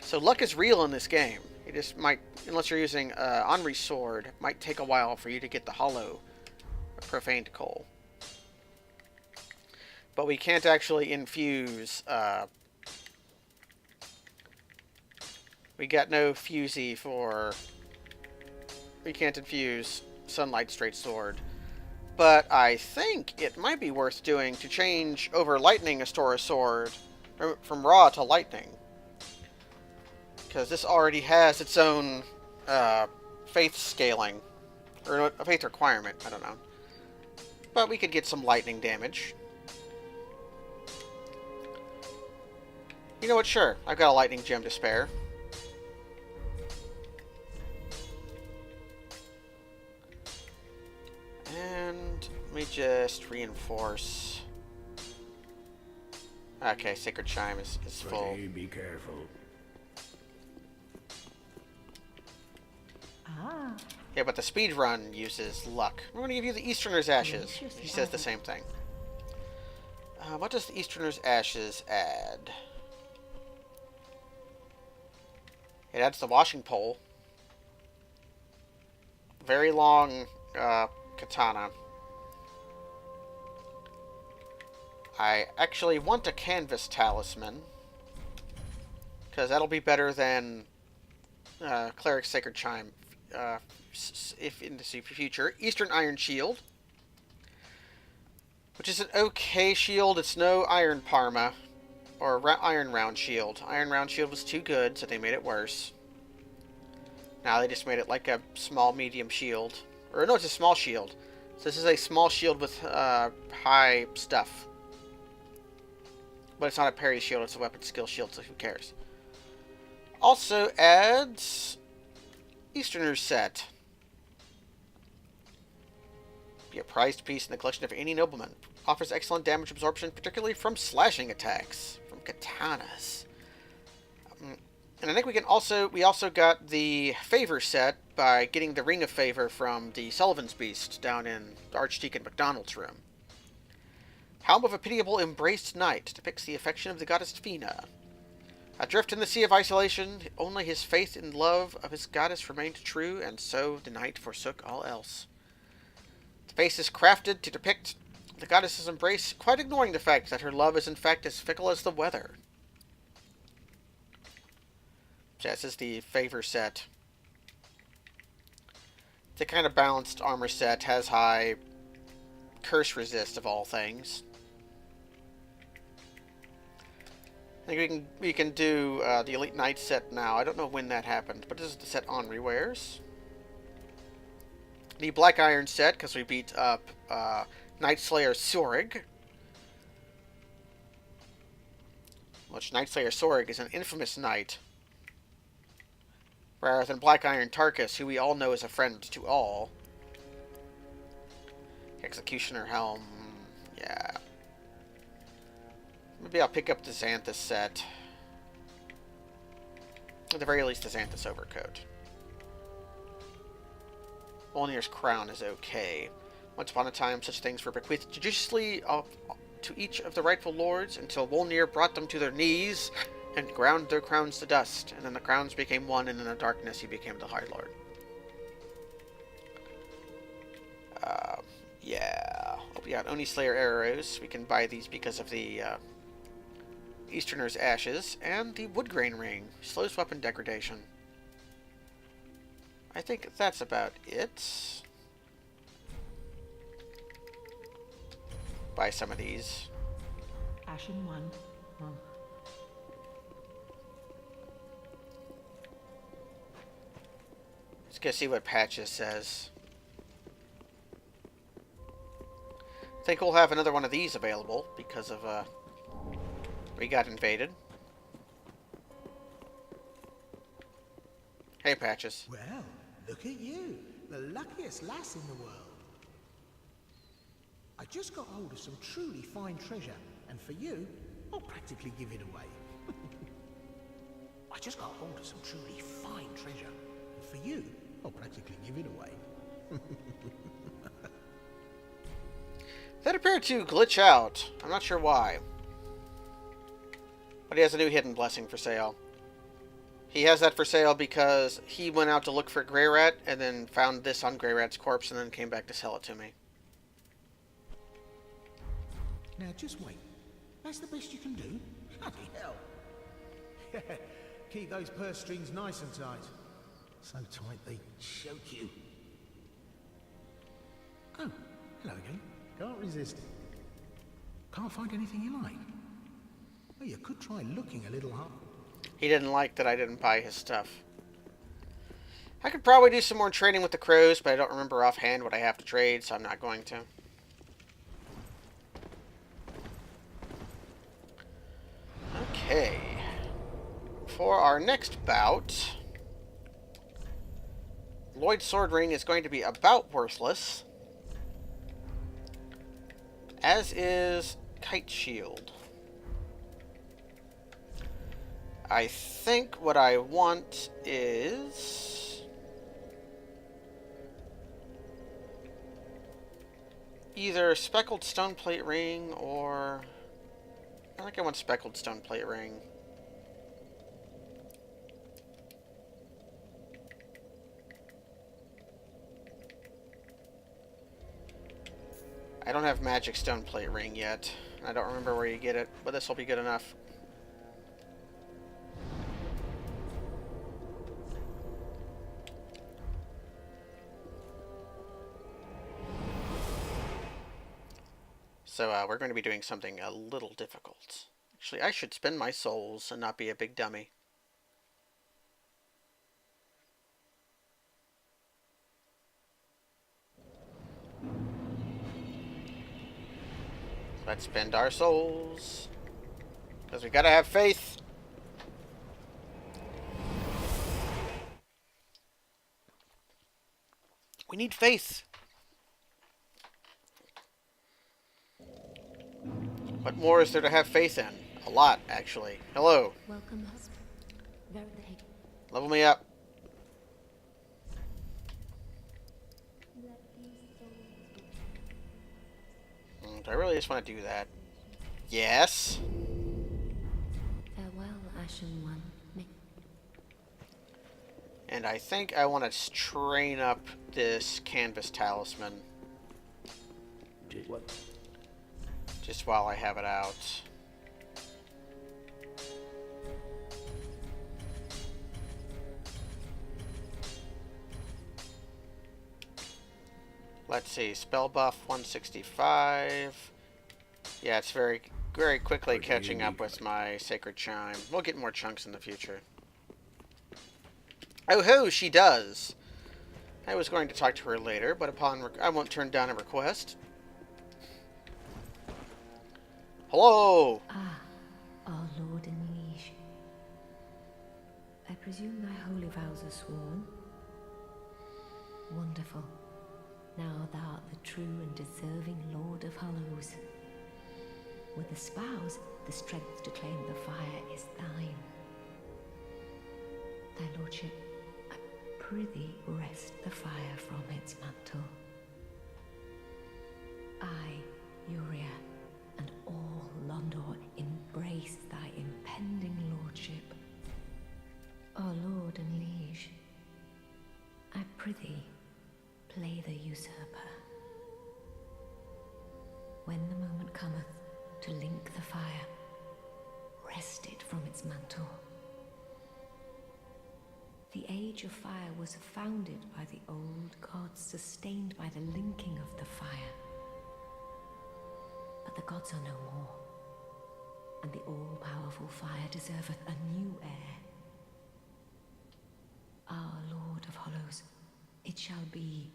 So luck is real in this game. It just might, unless you're using Anri's sword, it might take a while for you to get the hollow profaned coal. But we can't actually infuse... we got no fusey for... We can't infuse Sunlight Straight Sword. But I think it might be worth doing to change over Lightning Astora Sword from Raw to Lightning. Because this already has its own faith scaling. Or a faith requirement, I don't know. But we could get some lightning damage. You know what, sure. I've got a lightning gem to spare. Let me just reinforce. Okay, Sacred Chime is full. Pretty, be careful. Yeah, but the speed run uses luck. We're going to give you the Easterner's Ashes. He says the same thing. What does the Easterner's Ashes add? It adds the washing pole. Very long katana. I actually want a canvas talisman, because that'll be better than Cleric's Sacred Chime if in the future. Eastern Iron Shield, which is an okay shield. It's no Iron Parma or Iron Round Shield. Iron Round Shield was too good, so they made it worse. Now they just made it like a small medium shield. Or no, it's a small shield. So this is a small shield with high stuff. But it's not a parry shield, it's a weapon skill shield, so who cares? Also adds Easterner's Set. Be a prized piece in the collection of any nobleman. Offers excellent damage absorption, particularly from slashing attacks, from katanas. And I think we also got the Favor Set by getting the Ring of Favor from the Sullivan's Beast down in Archdeacon MacDonald's room. Helm of a Pitiable Embraced Knight depicts the affection of the goddess Fina. Adrift in the sea of isolation, only his faith and love of his goddess remained true, and so the knight forsook all else. The face is crafted to depict the goddess's embrace, quite ignoring the fact that her love is in fact as fickle as the weather. So this is the Favor Set. It's a kind of balanced armor set, has high curse resist of all things. I think we can do the Elite Knight set now. I don't know when that happened, but this is the set Henri wears. The Black Iron set, because we beat up Night Slayer Sorig. Which Night Slayer Sorig is an infamous knight. Rather than Black Iron Tarkus, who we all know is a friend to all. Executioner Helm. Yeah. Maybe I'll pick up the Xanthus set. At the very least, the Xanthus overcoat. Volnir's crown is okay. Once upon a time, such things were bequeathed judiciously to each of the rightful lords until Volnir brought them to their knees and ground their crowns to dust. And then the crowns became one, and in the darkness he became the High Lord. Yeah. Oh, we got Oni Slayer arrows. We can buy these because of the Easterner's Ashes, and the Woodgrain Ring. Slows weapon degradation. I think that's about it. Buy some of these. Ashen one. Oh. Let's go see what Patches says. I think we'll have another one of these available because of we got invaded. Hey, Patches. Well, look at you, the luckiest lass in the world. I just got hold of some truly fine treasure, and for you, I'll practically give it away. I just got hold of some truly fine treasure, and for you, I'll practically give it away. That appeared to glitch out. I'm not sure why. But he has a new hidden blessing for sale. He has that for sale because he went out to look for Grey Rat and then found this on Grey Rat's corpse and then came back to sell it to me. Now just wait. That's the best you can do? Bloody hell. Yeah, keep those purse strings nice and tight. So tight they choke you. Oh, hello again. Can't resist it. Can't find anything you like. Well, you could try looking a little hard. He didn't like that I didn't buy his stuff. I could probably do some more trading with the crows, but I don't remember offhand what I have to trade, so I'm not going to. Okay. For our next bout, Lloyd's sword ring is going to be about worthless. As is Kite Shield. I think what I want is either speckled stone plate ring or I think I want speckled stone plate ring. I don't have magic stone plate ring yet. I don't remember where you get it, but this will be good enough. So we're going to be doing something a little difficult. Actually, I should spend my souls and not be a big dummy. Let's spend our souls. Because we gotta have faith. We need faith. What more is there to have faith in? A lot, actually. Hello. Welcome, husband. Very good. Level me up. Do I really just want to do that? Yes. Farewell, Ashen One. And I think I want to train up this canvas talisman. What? Just while I have it out. Let's see, spell buff 165. Yeah, it's very quickly catching up with my Sacred Chime. We'll get more chunks in the future. Oh ho, she does! I was going to talk to her later, but I won't turn down a request. Hello! Ah, our Lord and Liege. I presume thy holy vows are sworn? Wonderful. Now thou art the true and deserving Lord of Hollows. With the spouse, the strength to claim the fire is thine. Thy lordship, I prithee wrest the fire from its mantle. I, Uria, and all Londo embrace thy impending lordship. Our lord and liege, I prithee, play the usurper. When the moment cometh to link the fire, wrest it from its mantle. The age of fire was founded by the old gods, sustained by the linking of the fire. But the gods are no more, and the all-powerful fire deserveth a new heir. Our Lord of Hollows, it shall be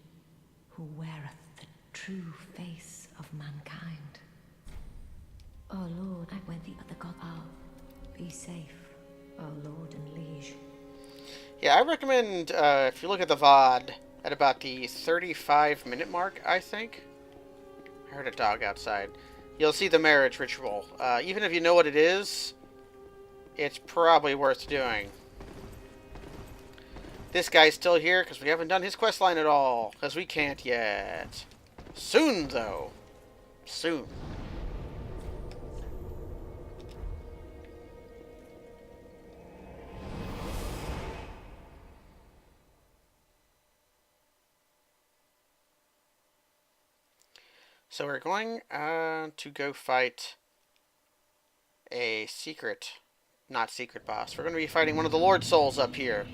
who weareth the true face of mankind. Our Lord, I went the other god. Be safe, our Lord and liege. Yeah, I recommend, if you look at the VOD, at about the 35-minute mark, I think. I heard a dog outside. You'll see the marriage ritual. Even if you know what it is, it's probably worth doing. This guy's still here because we haven't done his questline at all. Because we can't yet. Soon, though. Soon. So we're going to go fight a not secret boss. We're going to be fighting one of the Lord Souls up here.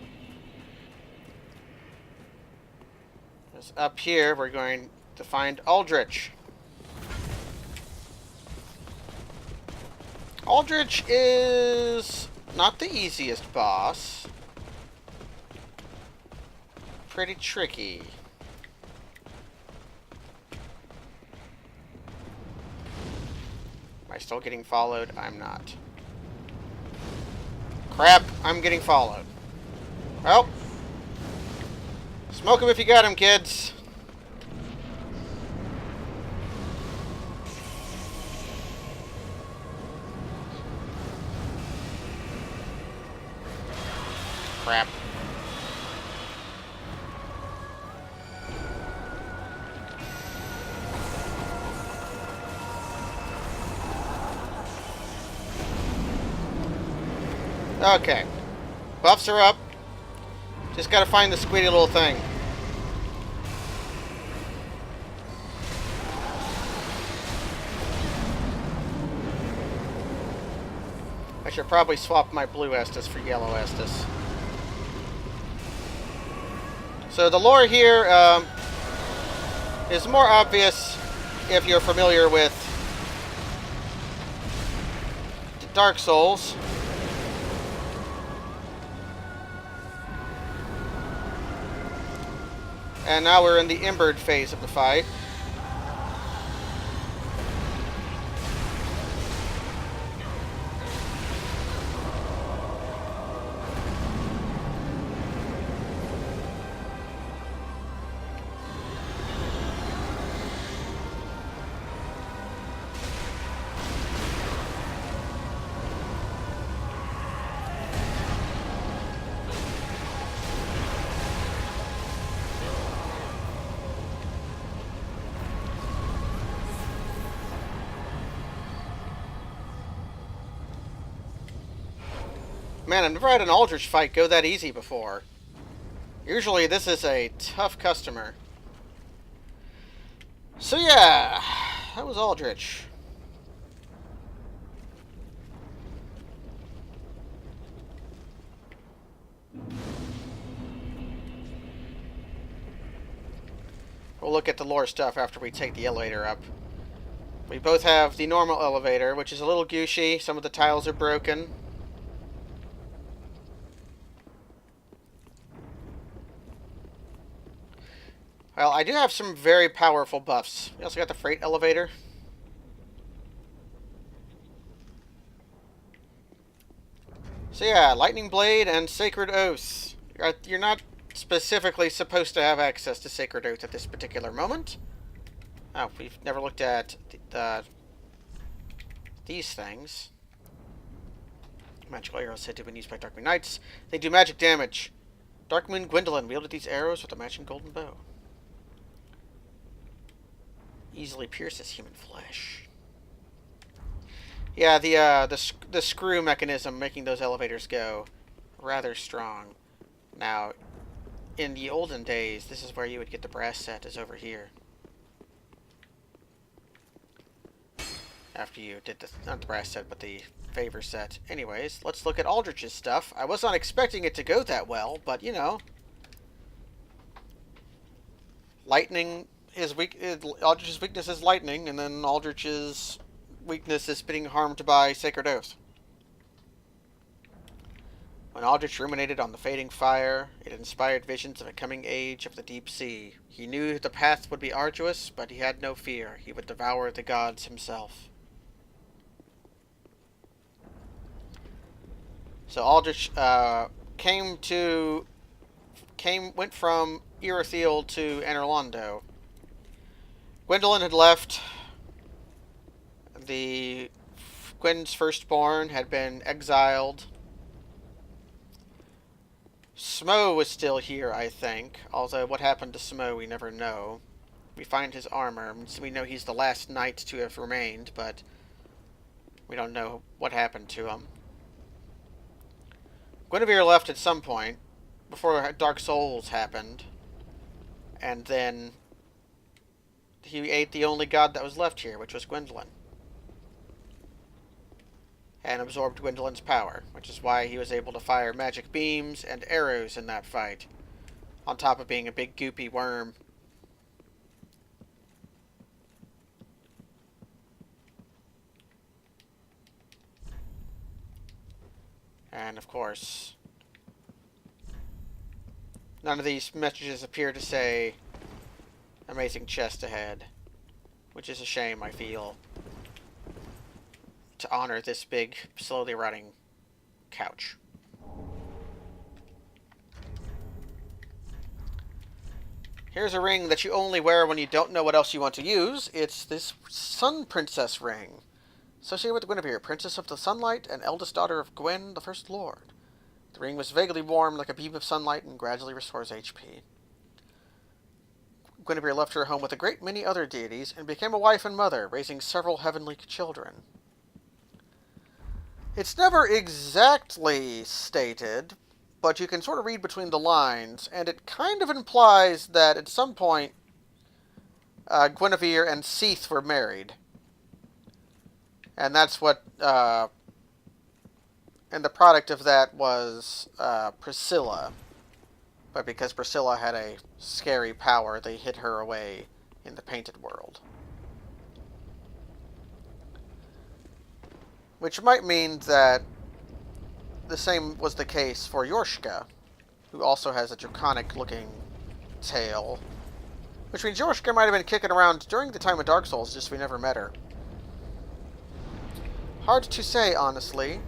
Because up here, we're going to find Aldrich. Aldrich is not the easiest boss. Pretty tricky. Am I still getting followed? I'm not. Crap, I'm getting followed. Well, smoke him if you got him, kids. crap. Okay. Buffs are up. Just gotta find the squiddy little thing. I should probably swap my blue Estus for yellow Estus. So the lore here is more obvious if you're familiar with Dark Souls. And now we're in the Embered phase of the fight. Man, I've never had an Aldrich fight go that easy before. Usually this is a tough customer. So yeah, that was Aldrich. We'll look at the lore stuff after we take the elevator up. We both have the normal elevator, which is a little gooshy. Some of the tiles are broken. Well, I do have some very powerful buffs. We also got the freight elevator. So yeah, Lightning Blade and Sacred Oath. You're not specifically supposed to have access to Sacred Oath at this particular moment. Oh, we've never looked at these things. Magical arrows said to be used by Darkmoon Knights. They do magic damage. Darkmoon Gwendolyn wielded these arrows with a matching golden bow. Easily pierces human flesh. Yeah, the screw mechanism making those elevators go rather strong. Now, in the olden days, this is where you would get the brass set, is over here. After you did not the brass set, but the favor set. Anyways, let's look at Aldrich's stuff. I was not expecting it to go that well, but you know. Lightning, Aldrich's weakness is lightning, and then Aldrich's weakness is being harmed by Sacred Oath. When Aldrich ruminated on the fading fire, it inspired visions of a coming age of the deep sea. He knew the path would be arduous, but he had no fear. He would devour the gods himself. So Aldrich went from Irithiel to Anor Londo. Gwendolyn had left. Gwen's firstborn had been exiled. Smo was still here, I think. Although what happened to Smo, we never know. We find his armor, so we know he's the last knight to have remained, but we don't know what happened to him. Guinevere left at some point, before Dark Souls happened, and then he ate the only god that was left here, which was Gwendolyn. And absorbed Gwendolyn's power, which is why he was able to fire magic beams and arrows in that fight, on top of being a big goopy worm. And of course, none of these messages appear to say amazing chest ahead, which is a shame, I feel, to honor this big, slowly rotting couch. Here's a ring that you only wear when you don't know what else you want to use. It's this Sun Princess ring, associated with Guinevere, Princess of the Sunlight and eldest daughter of Gwen, the First Lord. The ring was vaguely warm like a beam of sunlight and gradually restores HP. Guinevere left her home with a great many other deities and became a wife and mother, raising several heavenly children. It's never exactly stated, but you can sort of read between the lines, and it kind of implies that at some point Guinevere and Seath were married. And that's what, and the product of that was Priscilla. But because Priscilla had a scary power, they hid her away in the painted world. Which might mean that the same was the case for Yorshka, who also has a draconic-looking tail. Which means Yorshka might have been kicking around during the time of Dark Souls, just we never met her. Hard to say, honestly.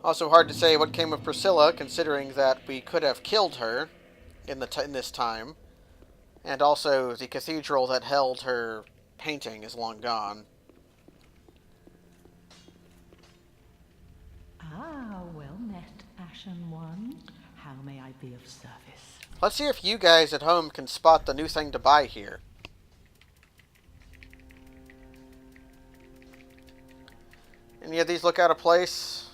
Also hard to say what came of Priscilla, considering that we could have killed her in this time. And also, the cathedral that held her painting is long gone. Ah, well met, Ashen One. How may I be of service? Let's see if you guys at home can spot the new thing to buy here. Any of these look out of place?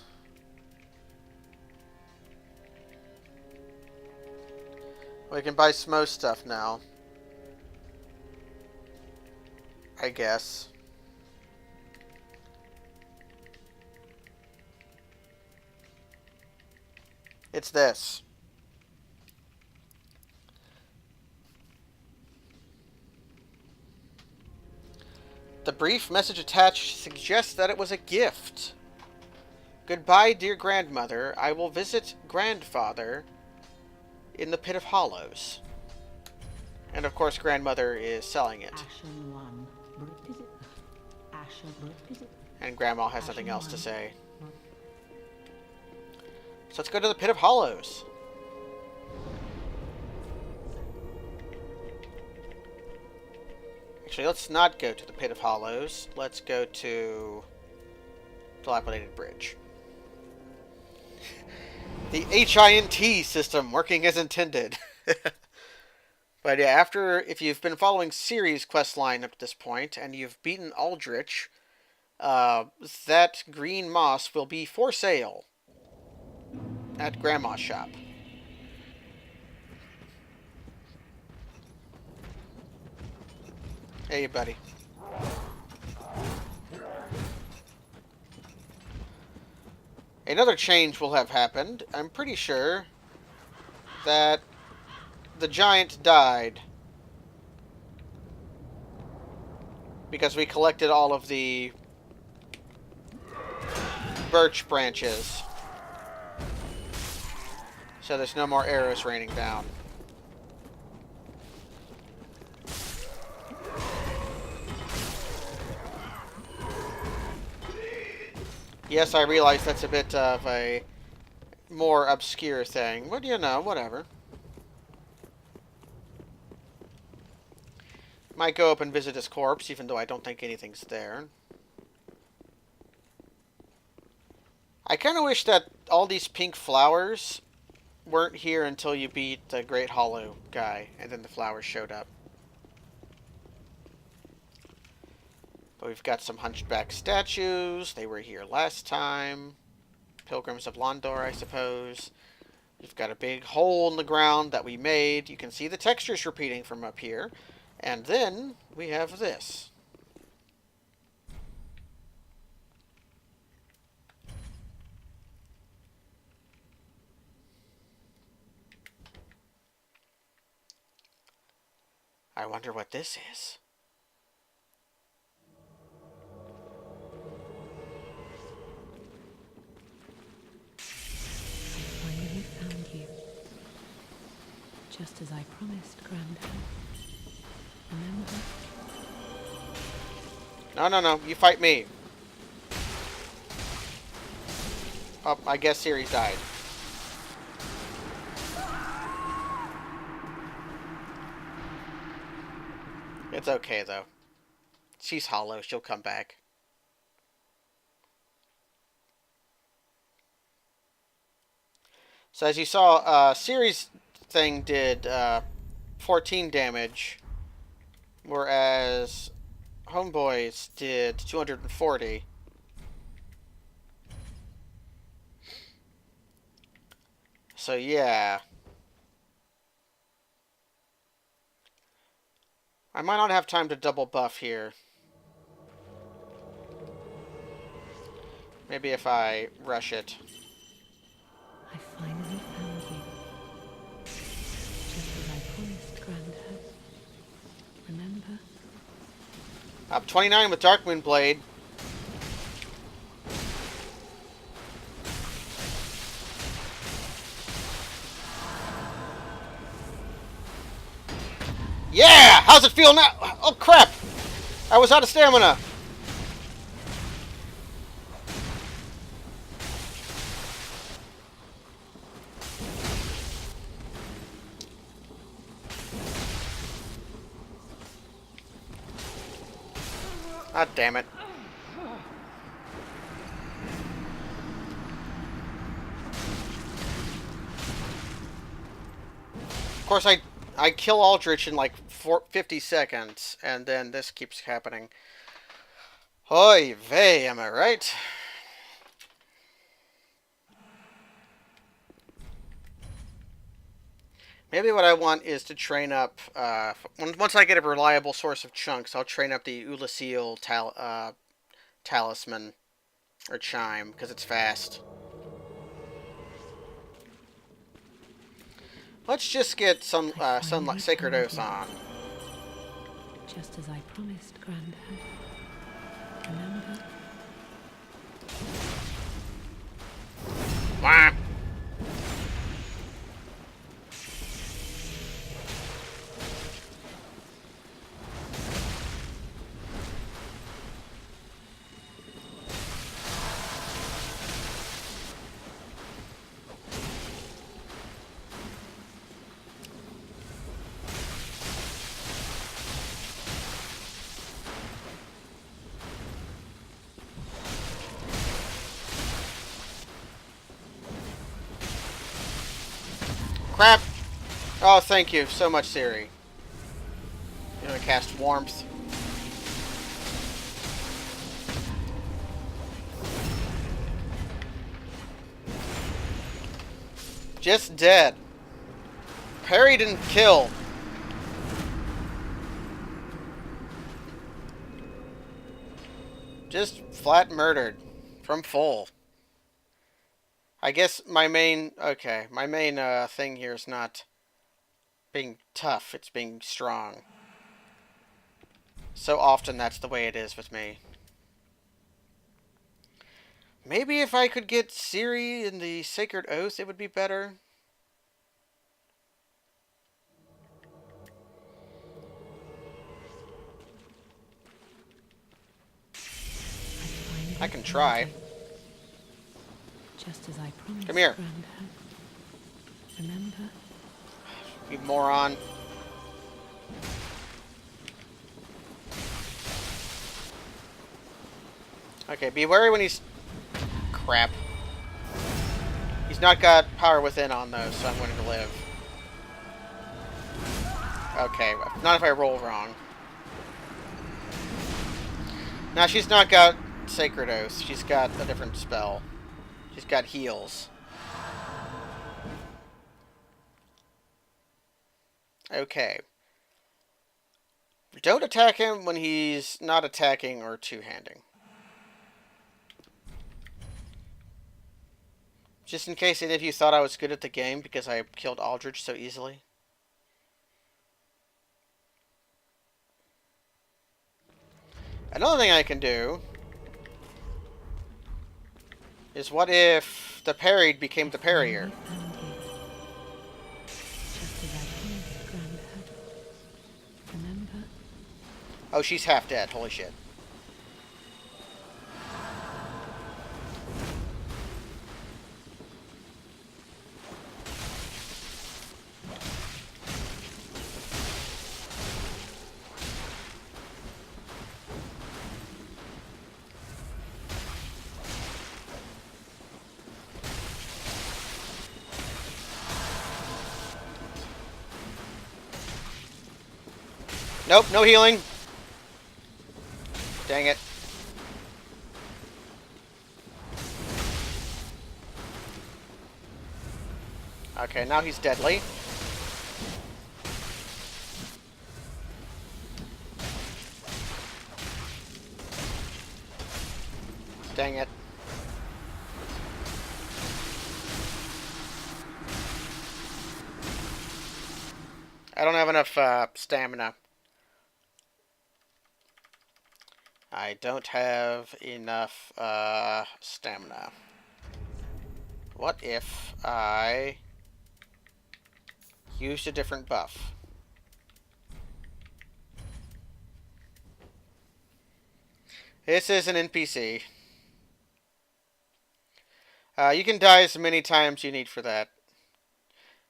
We can buy Smo stuff now. I guess. It's this. The brief message attached suggests that it was a gift. Goodbye, dear grandmother. I will visit grandfather in the Pit of Hollows. And of course, grandmother is selling it. Ashen One. Is it? Ashen, is it? And grandma has nothing else to say. So let's go to the Pit of Hollows. Actually, let's not go to the Pit of Hollows. Let's go to Dilapidated Bridge. The HINT system working as intended. But yeah, if you've been following Ciri's questline up to this point, and you've beaten Aldrich, that green moss will be for sale at Grandma's shop. Hey, buddy. Another change will have happened. I'm pretty sure that the giant died because we collected all of the birch branches. So there's no more arrows raining down. Yes, I realize that's a bit of a more obscure thing, but you know, whatever. Might go up and visit his corpse, even though I don't think anything's there. I kind of wish that all these pink flowers weren't here until you beat the Great Hollow guy, and then the flowers showed up. But we've got some hunchback statues. They were here last time. Pilgrims of Londor, I suppose. We've got a big hole in the ground that we made. You can see the textures repeating from up here. And then we have this. I wonder what this is. I finally found you. Just as I promised, Grandad. Remember? No. You fight me. Oh, I guess Ciri died. It's okay, though. She's hollow. She'll come back. So as you saw, Ciri's thing did 14 damage, whereas Homeboy's did 240. So yeah. I might not have time to double buff here. Maybe if I rush it. I finally found you. Just as I promised, Grandad. Remember? Up 29 with Darkmoon Blade. Yeah! How's it feel now? Oh, crap! I was out of stamina. Ah, damn it. Of course, I kill Aldrich in like 50 seconds, and then this keeps happening. Oy vey, am I right? Maybe what I want is to train up, once I get a reliable source of chunks, I'll train up the Ulasil Talisman, or Chime, because it's fast. Let's just get some Sunlight Sacred Oath on. Just as I promised, Grandad. Remember? Wah! Crap! Oh, thank you so much, Ciri. You're gonna cast Warmth. Just dead. Parry didn't kill. Just flat murdered. From full. I guess my main... Okay, my main thing here is not being tough, it's being strong. So often that's the way it is with me. Maybe if I could get Ciri in the Sacred Oath, it would be better. I can try. Just as I promised. Come here. Grandad. Remember? You moron. Okay, be wary when he's... Crap. He's not got power within on those, so I'm going to live. Okay, not if I roll wrong. Now, she's not got Sacred Oath. She's got a different spell. She's got heals. Okay. Don't attack him when he's not attacking or two-handing. Just in case any of you thought I was good at the game because I killed Aldrich so easily. Another thing I can do is what if the parried became the parrier? Just as I promised, Grandad. Remember? Oh, she's half dead. Holy shit. Nope, no healing. Dang it. Okay, now he's deadly. Dang it. I don't have enough stamina. I don't have enough stamina. What if I used a different buff? This is an NPC. You can die as many times you need for that.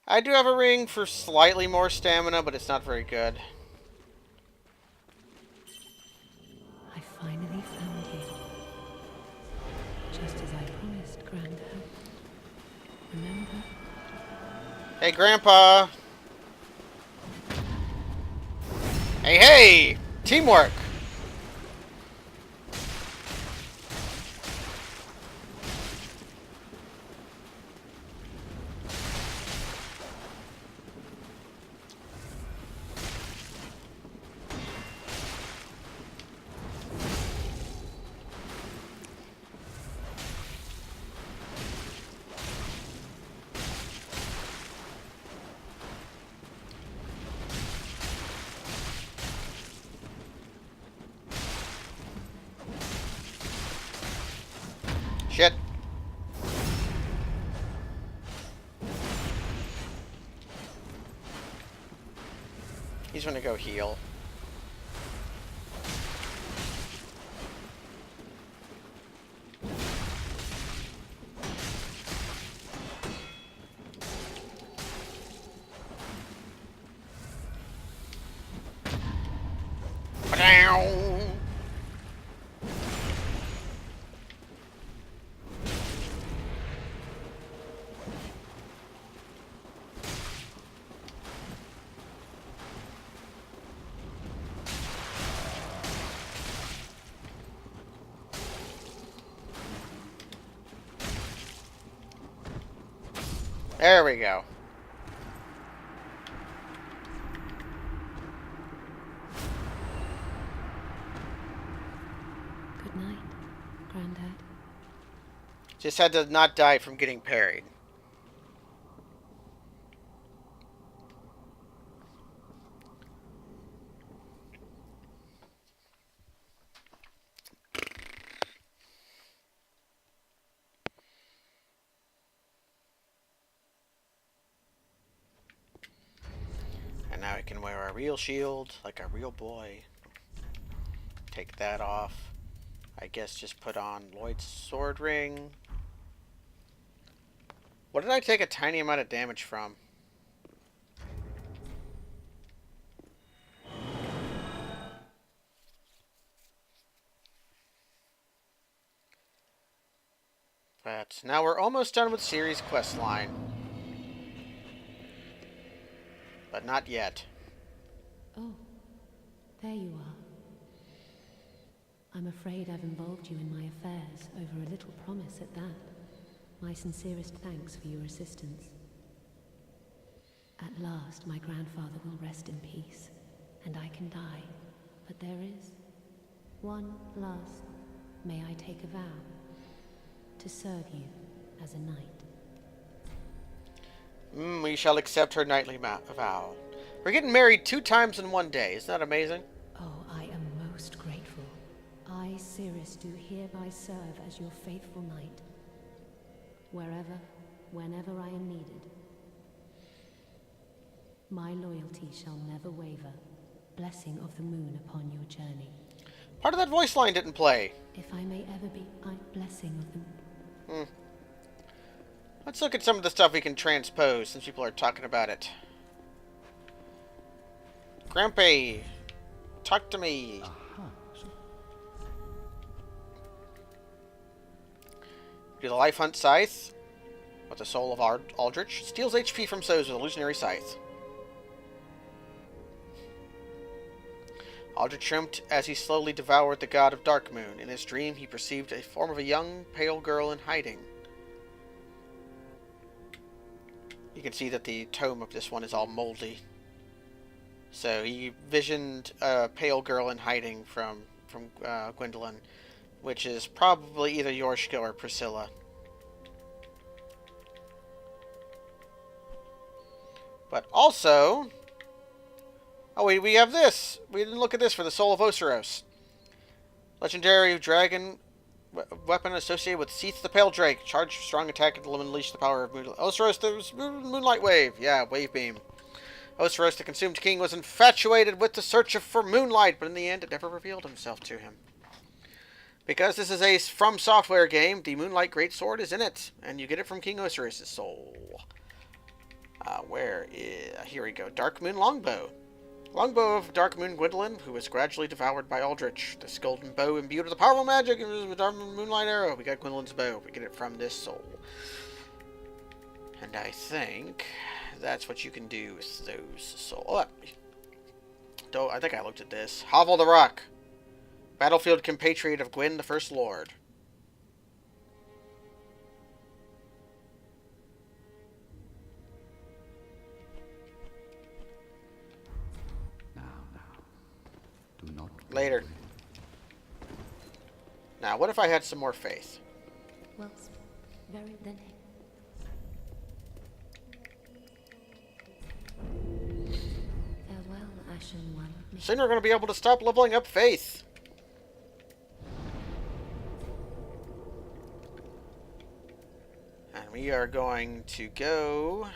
I do have a ring for slightly more stamina, but it's not very good. I finally found you. Just as I promised, Grandad. Remember? Hey, Grandpa! Hey, hey! Teamwork! Shit. He's gonna go heal. There we go. Good night, Grandad. Just had to not die from getting parried. And now we can wear our real shield like a real boy. Take that off. I guess just put on Lloyd's sword ring. What did I take a tiny amount of damage from? But now we're almost done with Ciri's quest line. But not yet. Oh, there you are. I'm afraid I've involved you in my affairs over a little promise at that. My sincerest thanks for your assistance. At last, my grandfather will rest in peace, and I can die. But there is one last. May I take a vow to serve you as a knight? We shall accept her knightly vow. We're getting married 2 times in one day. Isn't that amazing? Oh, I am most grateful. I, Ciris, do hereby serve as your faithful knight, wherever, whenever I am needed. My loyalty shall never waver. Blessing of the moon upon your journey. Part of that voice line didn't play. If I may ever be, blessing of the moon. Let's look at some of the stuff we can transpose since people are talking about it. Grampy, talk to me. Do the Life Hunt Scythe with the Soul of Aldrich. Steals HP from foes with Illusionary Scythe. Aldrich dreamt as he slowly devoured the god of Darkmoon. In his dream, he perceived a form of a young, pale girl in hiding. You can see that the tome of this one is all moldy. So he visioned a pale girl in hiding from Gwendolyn, which is probably either Yorshka or Priscilla. But also... Oh, wait, we have this! We didn't look at this for the Soul of Osiros. Legendary dragon weapon associated with Seath the Pale Drake. Charge strong attack and unleash the power of Moonlight. Osiros, the Moonlight Wave. Yeah, Wave Beam. Osiros, the Consumed King, was infatuated with the search for moonlight, but in the end it never revealed himself to him. Because this is a From Software game, the Moonlight Greatsword is in it, and you get it from King Osiris' soul. Here we go. Darkmoon Longbow. Longbow of Darkmoon Gwendolyn, who was gradually devoured by Aldrich. This golden bow imbued with the powerful magic of the Darkmoon Moonlight Arrow. We got Gwendolyn's bow. We get it from this soul. And I think that's what you can do with those souls. Oh, I think I looked at this. Hovel the Rock. Battlefield compatriot of Gwyn, the First Lord. Do not Later. Now, what if I had some more faith? Well, very then. Farewell, Ashen One. Soon we're going to be able to stop leveling up faith. And we are going to go...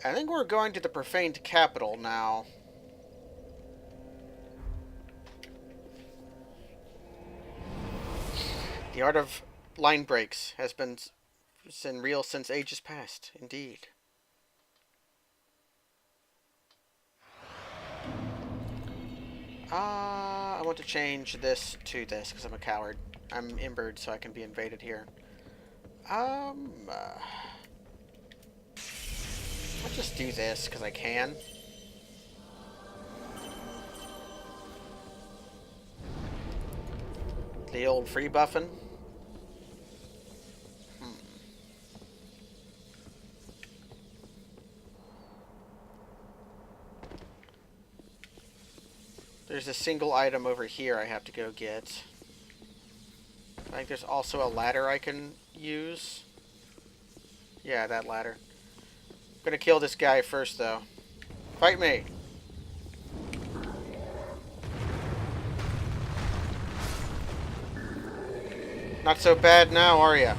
I think we're going to the Profaned Capital now. The art of line breaks has been real since ages past, indeed. I want to change this to this because I'm a coward. I'm Embered, so I can be invaded here. I'll just do this because I can. The old free buffing. There's a single item over here I have to go get. I think there's also a ladder I can use. Yeah, that ladder. I'm gonna kill this guy first, though. Fight me! Not so bad now, are ya?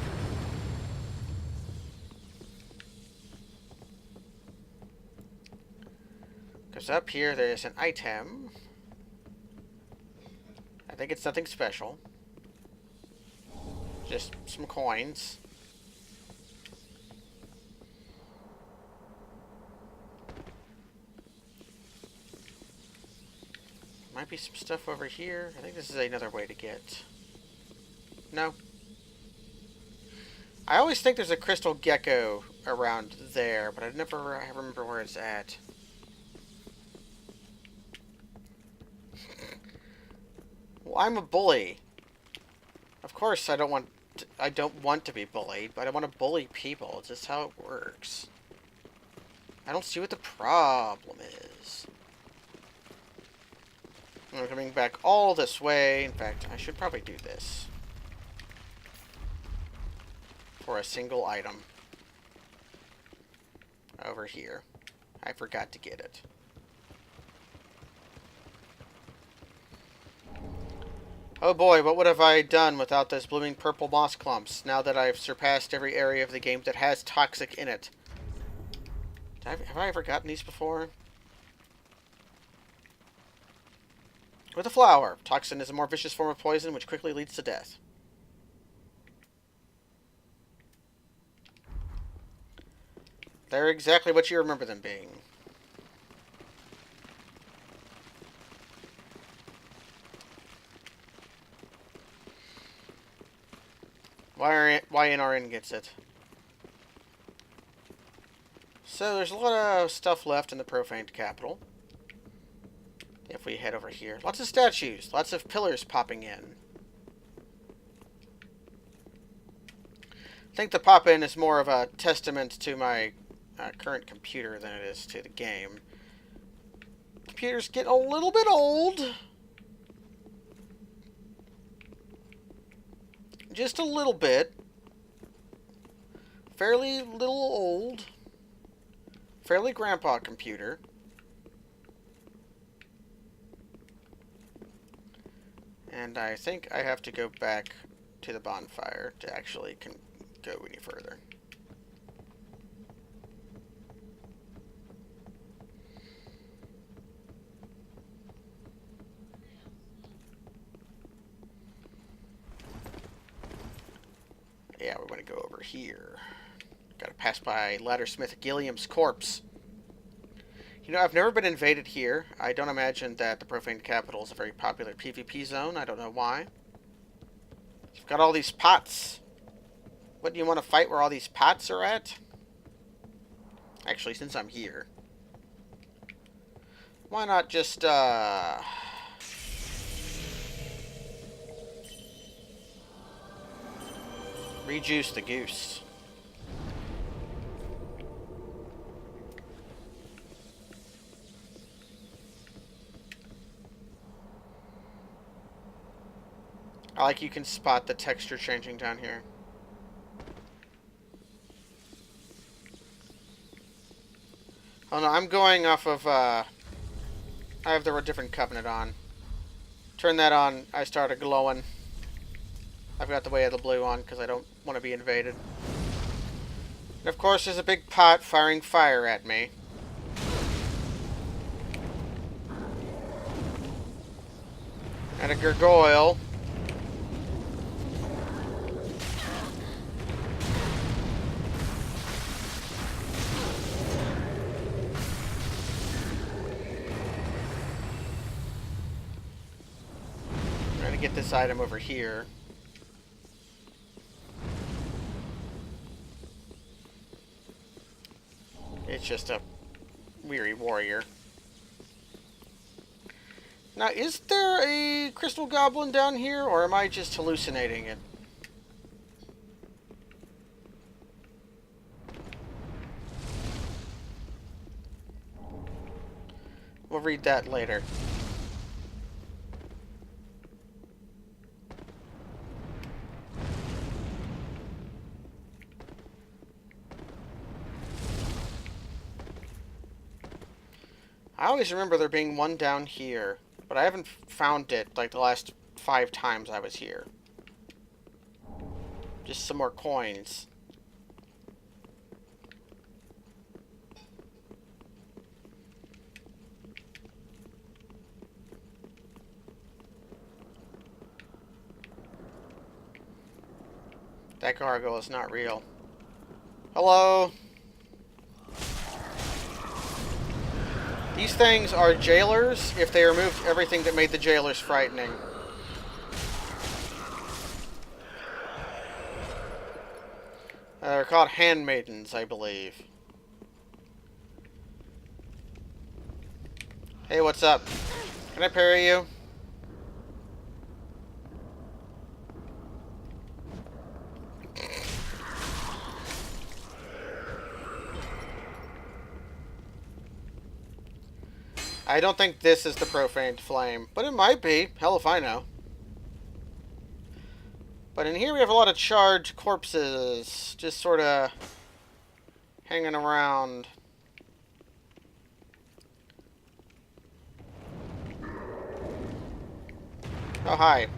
Because up here there's an item. I think it's nothing special. Just some coins. Might be some stuff over here. I think this is another way to get. No. I always think there's a crystal gecko around there, but I remember where it's at. Well, I'm a bully. Of course, I don't want to be bullied, but I want to bully people. It's just how it works. I don't see what the problem is. I'm coming back all this way. In fact, I should probably do this. For a single item. Over here. I forgot to get it. Oh boy, what would have I done without those blooming purple moss clumps, now that I've surpassed every area of the game that has toxic in it? Have I ever gotten these before? With a flower. Toxin is a more vicious form of poison which quickly leads to death. They're exactly what you remember them being. Why NRN gets it? So there's a lot of stuff left in the profaned capital. If we head over here. Lots of statues. Lots of pillars popping in. I think the pop-in is more of a testament to my current computer than it is to the game. Computers get a little bit old. Just a little bit. Fairly little old. Fairly grandpa computer. And I think I have to go back to the bonfire to actually go any further. Yeah, we want to go over here. Gotta pass by Laddersmith Gilliam's corpse. You know, I've never been invaded here. I don't imagine that the Profaned Capital is a very popular PvP zone. I don't know why. You've got all these pots. What, do you want to fight where all these pots are at? Actually, since I'm here, why not just, rejuice the goose? I like you can spot the texture changing down here. Oh no, I'm going off of, I have the different covenant on. Turn that on, I started glowing. I've got the Way of the Blue on because I don't want to be invaded. And of course there's a big pot firing fire at me. And a gargoyle. Get this item over here. It's just a weary warrior. Now, is there a crystal goblin down here, or am I just hallucinating it? We'll read that later. I always remember there being one down here, but I haven't found it like the last 5 times I was here. Just some more coins. That gargoyle is not real. Hello? These things are jailers if they removed everything that made the jailers frightening. They're called handmaidens, I believe. Hey, what's up? Can I parry you? I don't think this is the profaned flame, but it might be. Hell if I know. But in here we have a lot of charred corpses, just sort of hanging around. Oh, hi.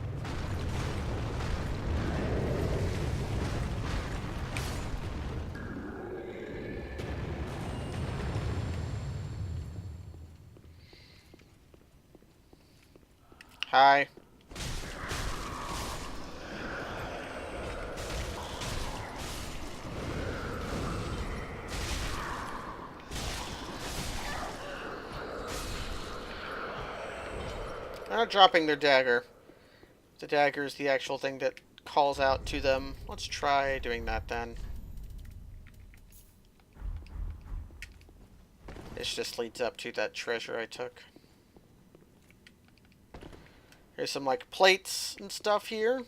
Hi. They're not dropping their dagger. The dagger is the actual thing that calls out to them. Let's try doing that then. This just leads up to that treasure I took. Here's some, like, plates and stuff here.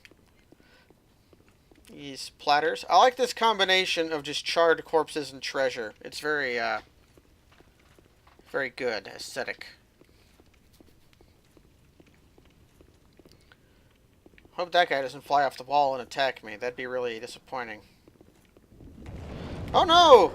These platters. I like this combination of just charred corpses and treasure. It's very, very good. Aesthetic. Hope that guy doesn't fly off the wall and attack me. That'd be really disappointing. Oh no!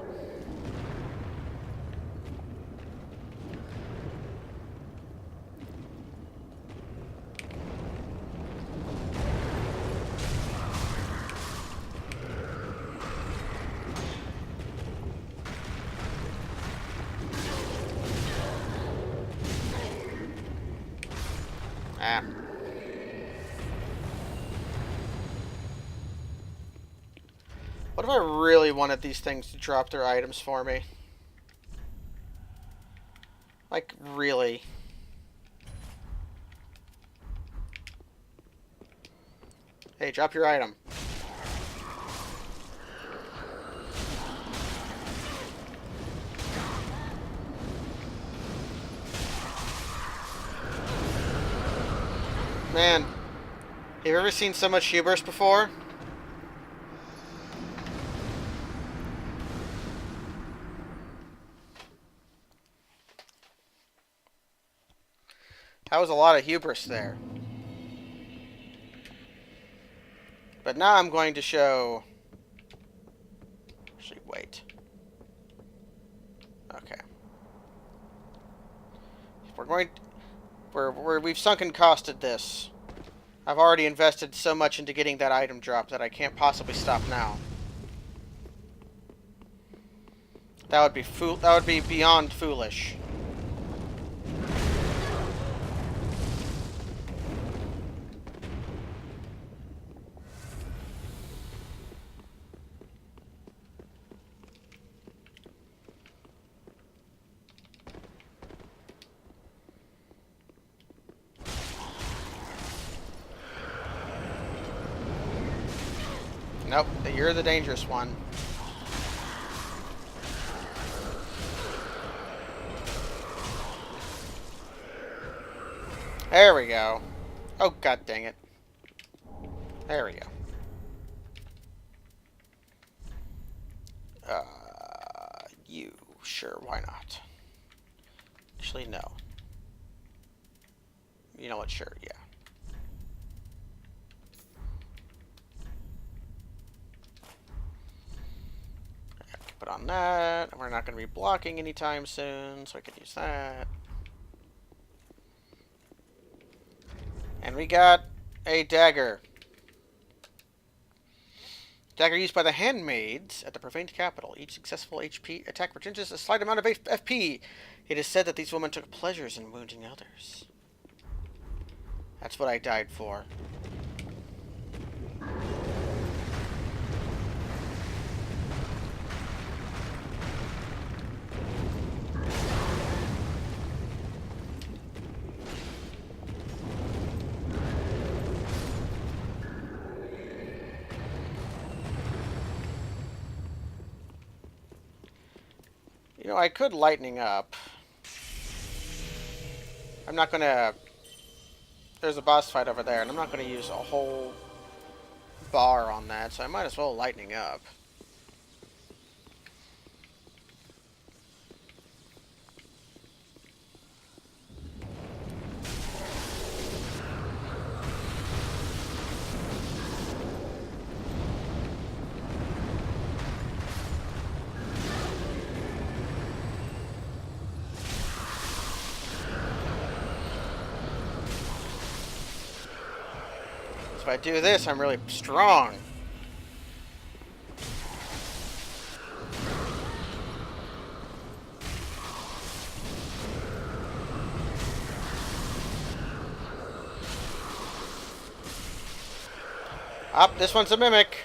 Ah. What if I really wanted these things to drop their items for me? Like, really? Hey, drop your item. Man, have you ever seen so much hubris before? That was a lot of hubris there. But now I'm going to show... Actually, wait. Okay. We're going... We've sunken costed this. I've already invested so much into getting that item drop that I can't possibly stop now. That would be beyond foolish. Nope, you're the dangerous one. There we go. Oh, god dang it. There we go. You. Sure, why not? Actually, no. You know what, sure, yeah. Put on that. We're not going to be blocking anytime soon, so I can use that. And we got a dagger. Dagger used by the handmaids at the profaned capital. Each successful HP attack reduces a slight amount of FP. It is said that these women took pleasures in wounding others. That's what I died for. You know, I could lightning up. I'm not gonna... There's a boss fight over there, and I'm not gonna use a whole bar on that, so I might as well lightning up. If I do this, I'm really strong. Up, this one's a mimic.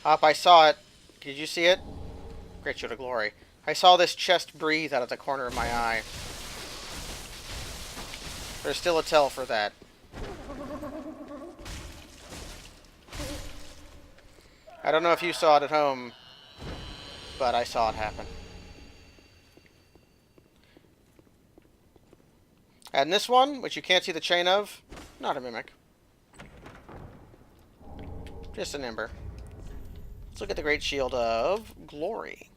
Up, I saw it. Did you see it? Great show of glory. I saw this chest breathe out of the corner of my eye. There's still a tell for that. I don't know if you saw it at home, but I saw it happen. And this one, which you can't see the chain of, not a mimic. Just an ember. Let's look at the Great Shield of Glory.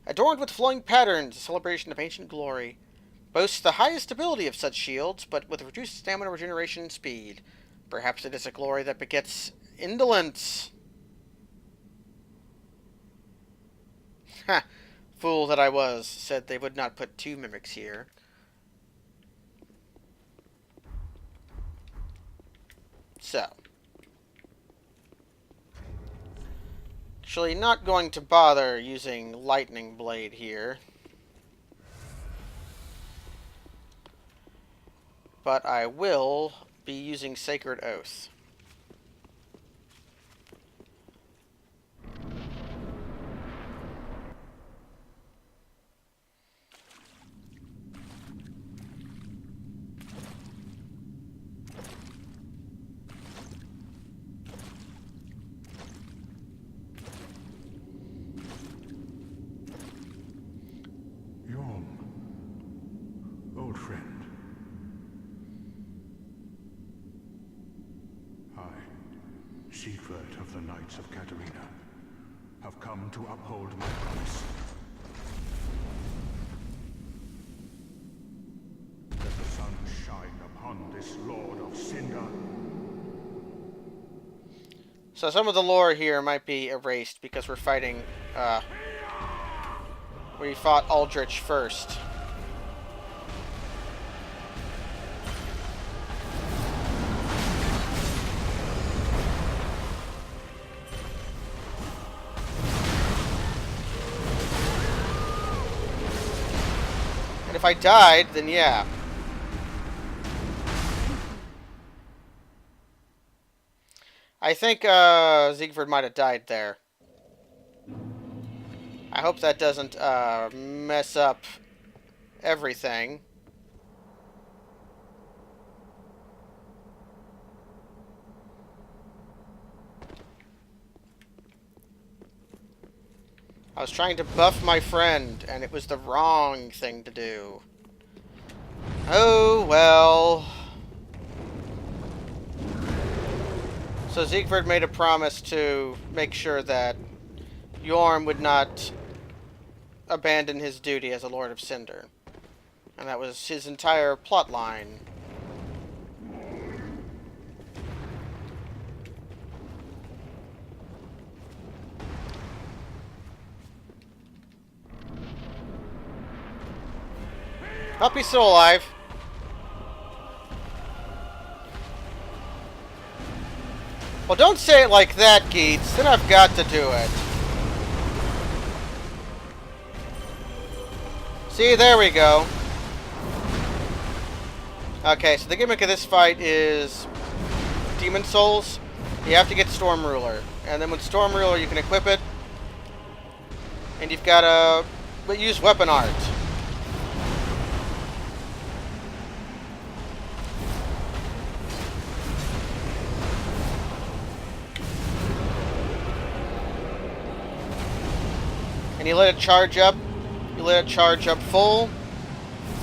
Adorned with flowing patterns, a celebration of ancient glory. Boasts the highest ability of such shields, but with reduced stamina regeneration and speed. Perhaps it is a glory that begets indolence. Ha! Fool that I was, said they would not put 2 mimics here. So. Actually, not going to bother using Lightning Blade here. But I will be using Sacred Oath. Old friend. I, Siegfried of the Knights of Katarina, have come to uphold my promise. Let the sun shine upon this Lord of Cinder. So some of the lore here might be erased because we're fighting, we fought Aldrich first. And if I died, then yeah. I think Siegfried might have died there. I hope that doesn't mess up everything. I was trying to buff my friend, and it was the wrong thing to do. Oh, well. So Siegfried made a promise to make sure that Yorm would not abandon his duty as a Lord of Cinder. And that was his entire plot line. Hope he's still alive. Well, don't say it like that, Geets. Then I've got to do it. See, there we go. Okay, so the gimmick of this fight is Demon Souls. You have to get Storm Ruler. And then with Storm Ruler, you can equip it. And you've got to use Weapon Art. And you let it charge up. You let it charge up full.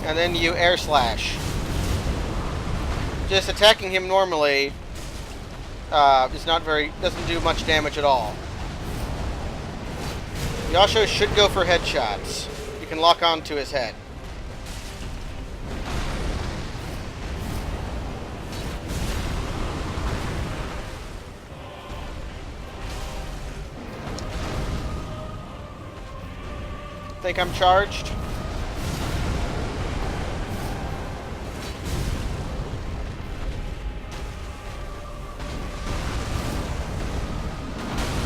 And then you air slash. Just attacking him normally is not very, doesn't do much damage at all. You also should go for headshots. You can lock on to his head. Think I'm charged?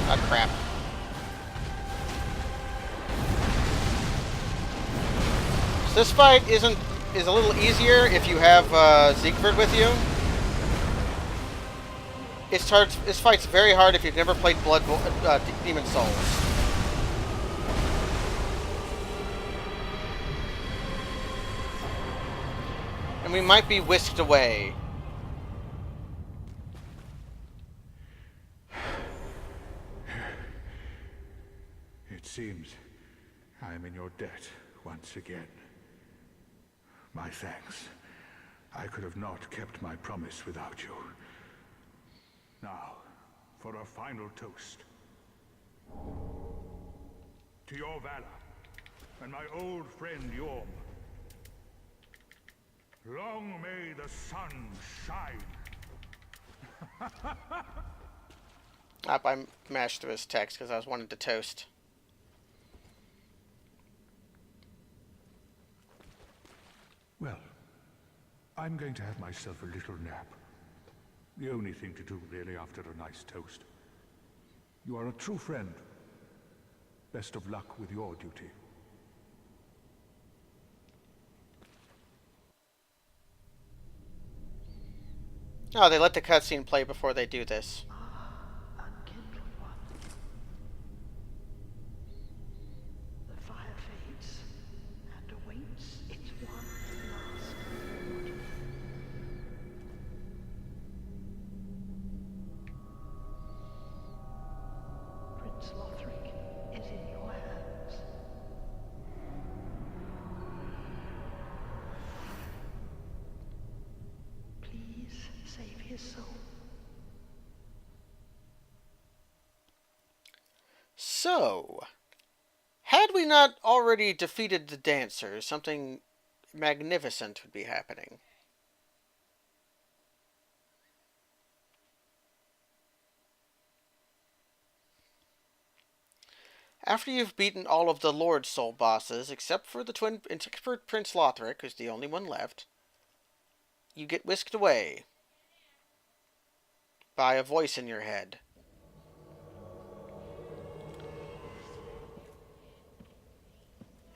Ah, crap. So this fight is a little easier if you have Siegfried with you. This fight's very hard if you've never played Demon Souls. And we might be whisked away. It seems I am in your debt once again. My thanks. I could have not kept my promise without you. Now, for a final toast. To your valor, and my old friend Yorm. Long may the sun shine. I mashed through his text because I was wanting to toast. Well, I'm going to have myself a little nap. The only thing to do, really, after a nice toast. You are a true friend. Best of luck with your duty. Oh, they let the cutscene play before they do this. Unkindled one. The fire fades and awaits its one last reward. Prince Lothric is in your hands. Please save his soul. So, had we not already defeated the dancers, something magnificent would be happening. After you've beaten all of the Lord Soul bosses, except for Prince Lothric, who's the only one left, you get whisked away by a voice in your head.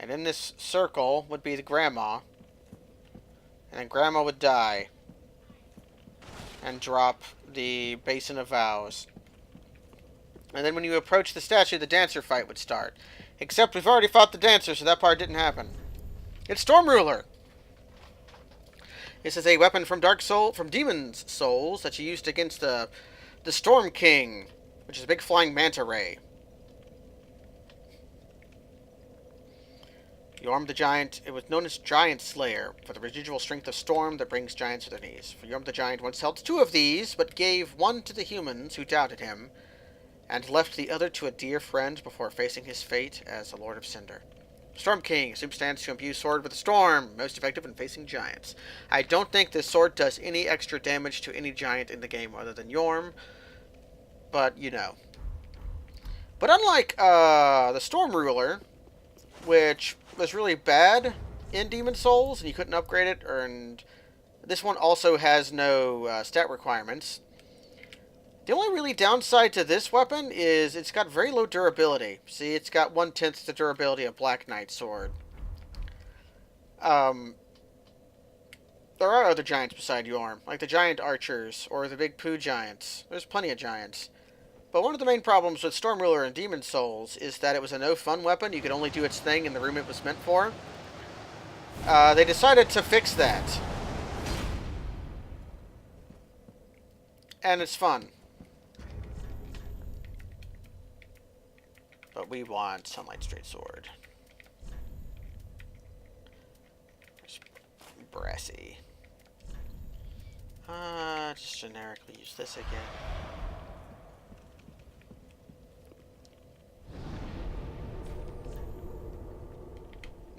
And in this circle would be the grandma. And then grandma would die. And drop the Basin of Vows. And then when you approach the statue, the dancer fight would start. Except we've already fought the dancer, so that part didn't happen. It's Storm Ruler! This is a weapon from Demon's Souls that you used against the Storm King, which is a big flying manta ray. Yorm the Giant, it was known as Giant Slayer, for the residual strength of storm that brings giants to their knees. For Yorm the Giant once held 2 of these, but gave one to the humans who doubted him, and left the other to a dear friend before facing his fate as the Lord of Cinder. Storm King, assumed stands to imbue sword with a storm, most effective when facing giants. I don't think this sword does any extra damage to any giant in the game other than Yorm, but you know. But unlike the Storm Ruler, which was really bad in Demon's Souls, and you couldn't upgrade it, and this one also has no stat requirements. The only really downside to this weapon is it's got very low durability. See, it's got 1/10 the durability of Black Knight Sword. There are other giants beside Yorm, like the giant archers, or the big poo giants. There's plenty of giants. But one of the main problems with Storm Ruler and Demon's Souls is that it was a no-fun weapon. You could only do its thing in the room it was meant for. They decided to fix that. And it's fun. But we want Sunlight Straight Sword. Brassy. Just generically use this again.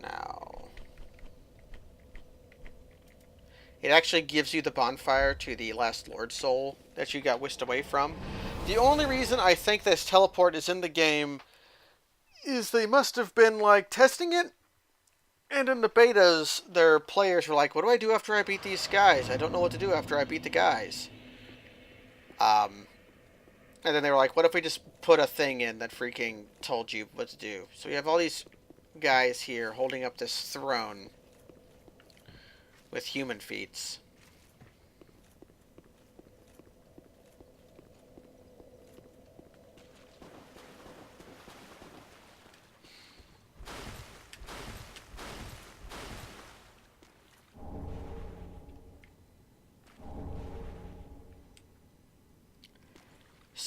Now, it actually gives you the bonfire to the last Lord Soul that you got whisked away from. The only reason I think this teleport is in the game is they must have been, like, testing it, and in the betas, their players were like, what do I do after I beat these guys? I don't know what to do after I beat the guys. And then they were like, what if we just put a thing in that freaking told you what to do? So we have all these guys here holding up this throne with human feet.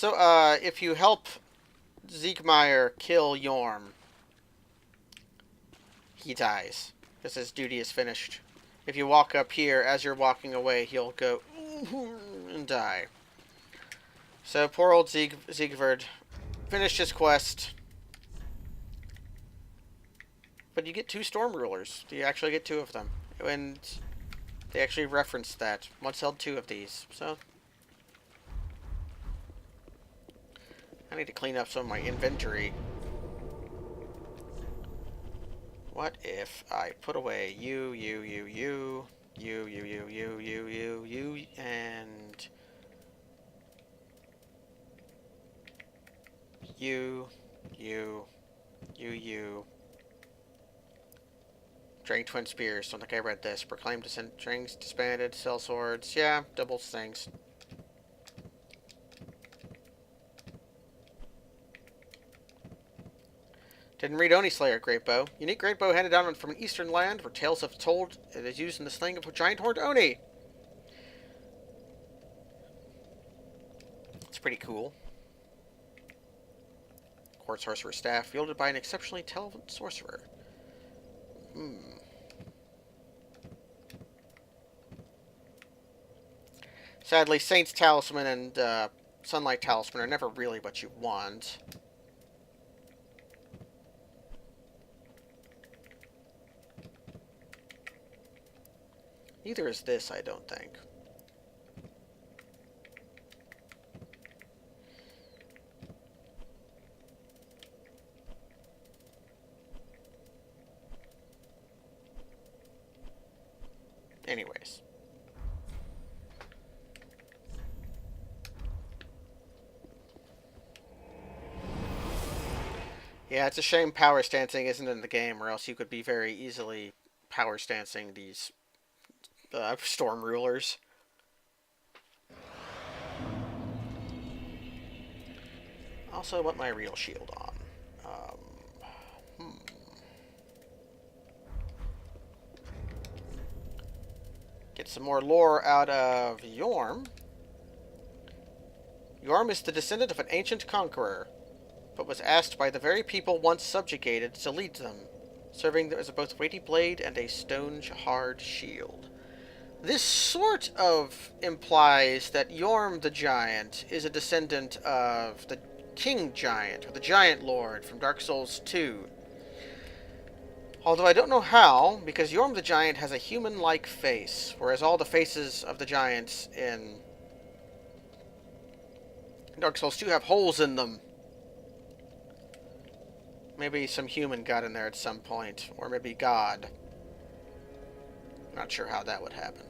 So, if you help Siegmeyer kill Yorm, he dies. Because his duty is finished. If you walk up here, as you're walking away, he'll go and die. So, poor old Siegvard finished his quest. But you get 2 Storm Rulers. You actually get 2 of them. And they actually referenced that. Once held 2 of these. So, I need to clean up some of my inventory. What if I put away you, and you. Drain Twin Spears. Don't think I read this. Proclaim Strings disbanded. Sell swords. Yeah, double things. Didn't read Oni Slayer Great Bow. Unique great bow handed down from an eastern land where tales have told it is used in the slaying of giant horned Oni. It's pretty cool. Court Sorcerer Staff, wielded by an exceptionally talented sorcerer. Sadly, Saint's Talisman and Sunlight Talisman are never really what you want. Neither is this, I don't think. Anyways. Yeah, it's a shame power stancing isn't in the game, or else you could be very easily power stancing these Storm Rulers. Also, I want my real shield on. Get some more lore out of Yorm. Yorm is the descendant of an ancient conqueror, but was asked by the very people once subjugated to lead them, serving as a both weighty blade and a stone-hard shield. This sort of implies that Yorm the Giant is a descendant of the King Giant, or the Giant Lord from Dark Souls 2. Although I don't know how, because Yorm the Giant has a human-like face, whereas all the faces of the giants in Dark Souls 2 have holes in them. Maybe some human got in there at some point, or maybe God. Not sure how that would happen.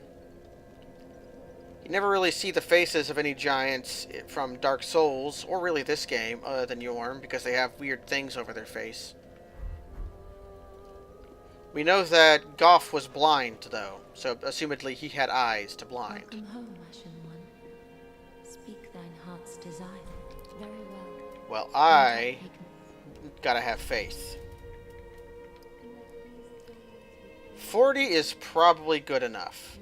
You never really see the faces of any giants from Dark Souls, or really this game, other than Yorm, because they have weird things over their face. We know that Goff was blind, though, so assumedly he had eyes to blind. Welcome home, Ashen One. Speak thine heart's desire. Very well. Well, I gotta have faith. 40 is probably good enough.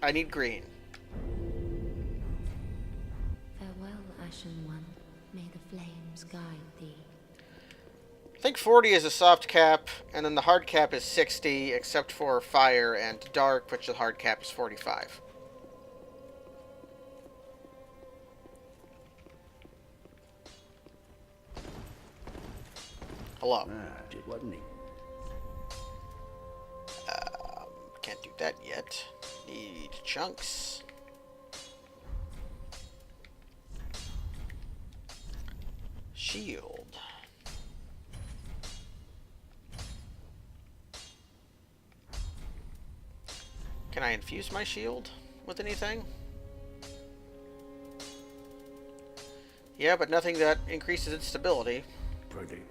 I need green. Farewell, Ashen One. May the flames guide thee. I think 40 is a soft cap, and then the hard cap is 60, except for fire and dark, which the hard cap is 45. Hello. It wasn't he? Can't do that yet. Need chunks. Shield. Can I infuse my shield with anything? Yeah, but nothing that increases its stability. Pretty.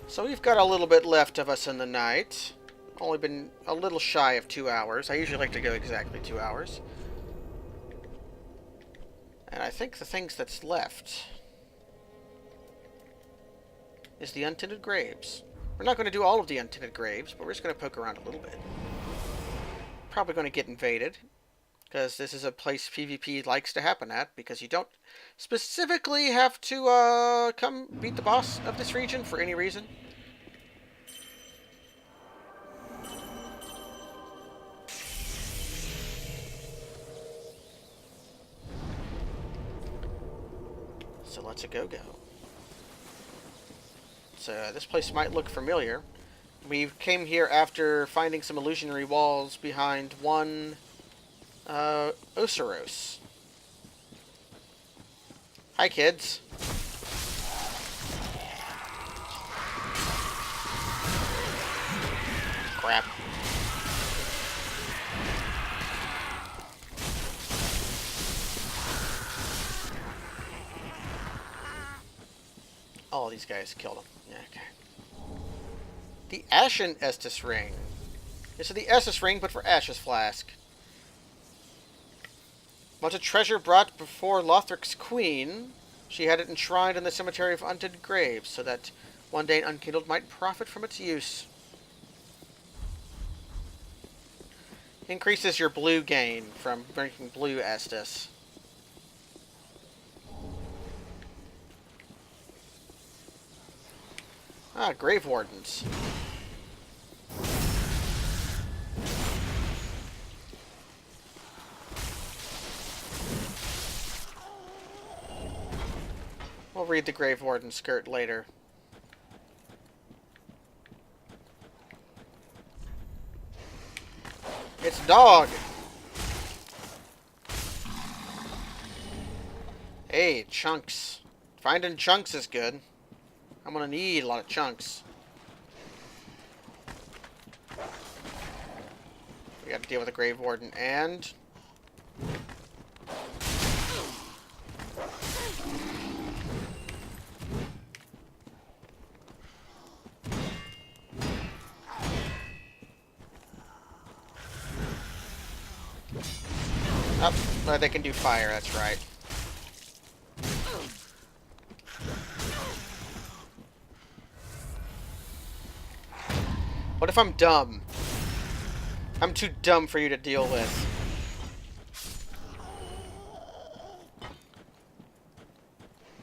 So we've got a little bit left of us in the night. Only been a little shy of 2 hours. I usually like to go exactly 2 hours. And I think the things that's left is the Untinted Graves. We're not going to do all of the Untinted Graves, but we're just going to poke around a little bit. Probably going to get invaded, because this is a place PvP likes to happen at, because you don't specifically have to come beat the boss of this region for any reason. So let's go. So this place might look familiar. We came here after finding some illusionary walls behind one Oseros. Hi, kids. Crap. All these guys killed him. Yeah, okay. The Ashen Estus Ring. This is the Estus Ring, but for Ash's Flask. Once a treasure brought before Lothric's queen, she had it enshrined in the Cemetery of Untinted Graves, so that one day an Unkindled might profit from its use. Increases your blue gain from drinking blue Estus. Ah, Grave Wardens. We'll read the Grave Warden skirt later. It's dog! Hey, chunks. Finding chunks is good. I'm gonna need a lot of chunks. We gotta deal with the Grave Warden and... Oh, well, they can do fire, that's right. What if I'm dumb? I'm too dumb for you to deal with.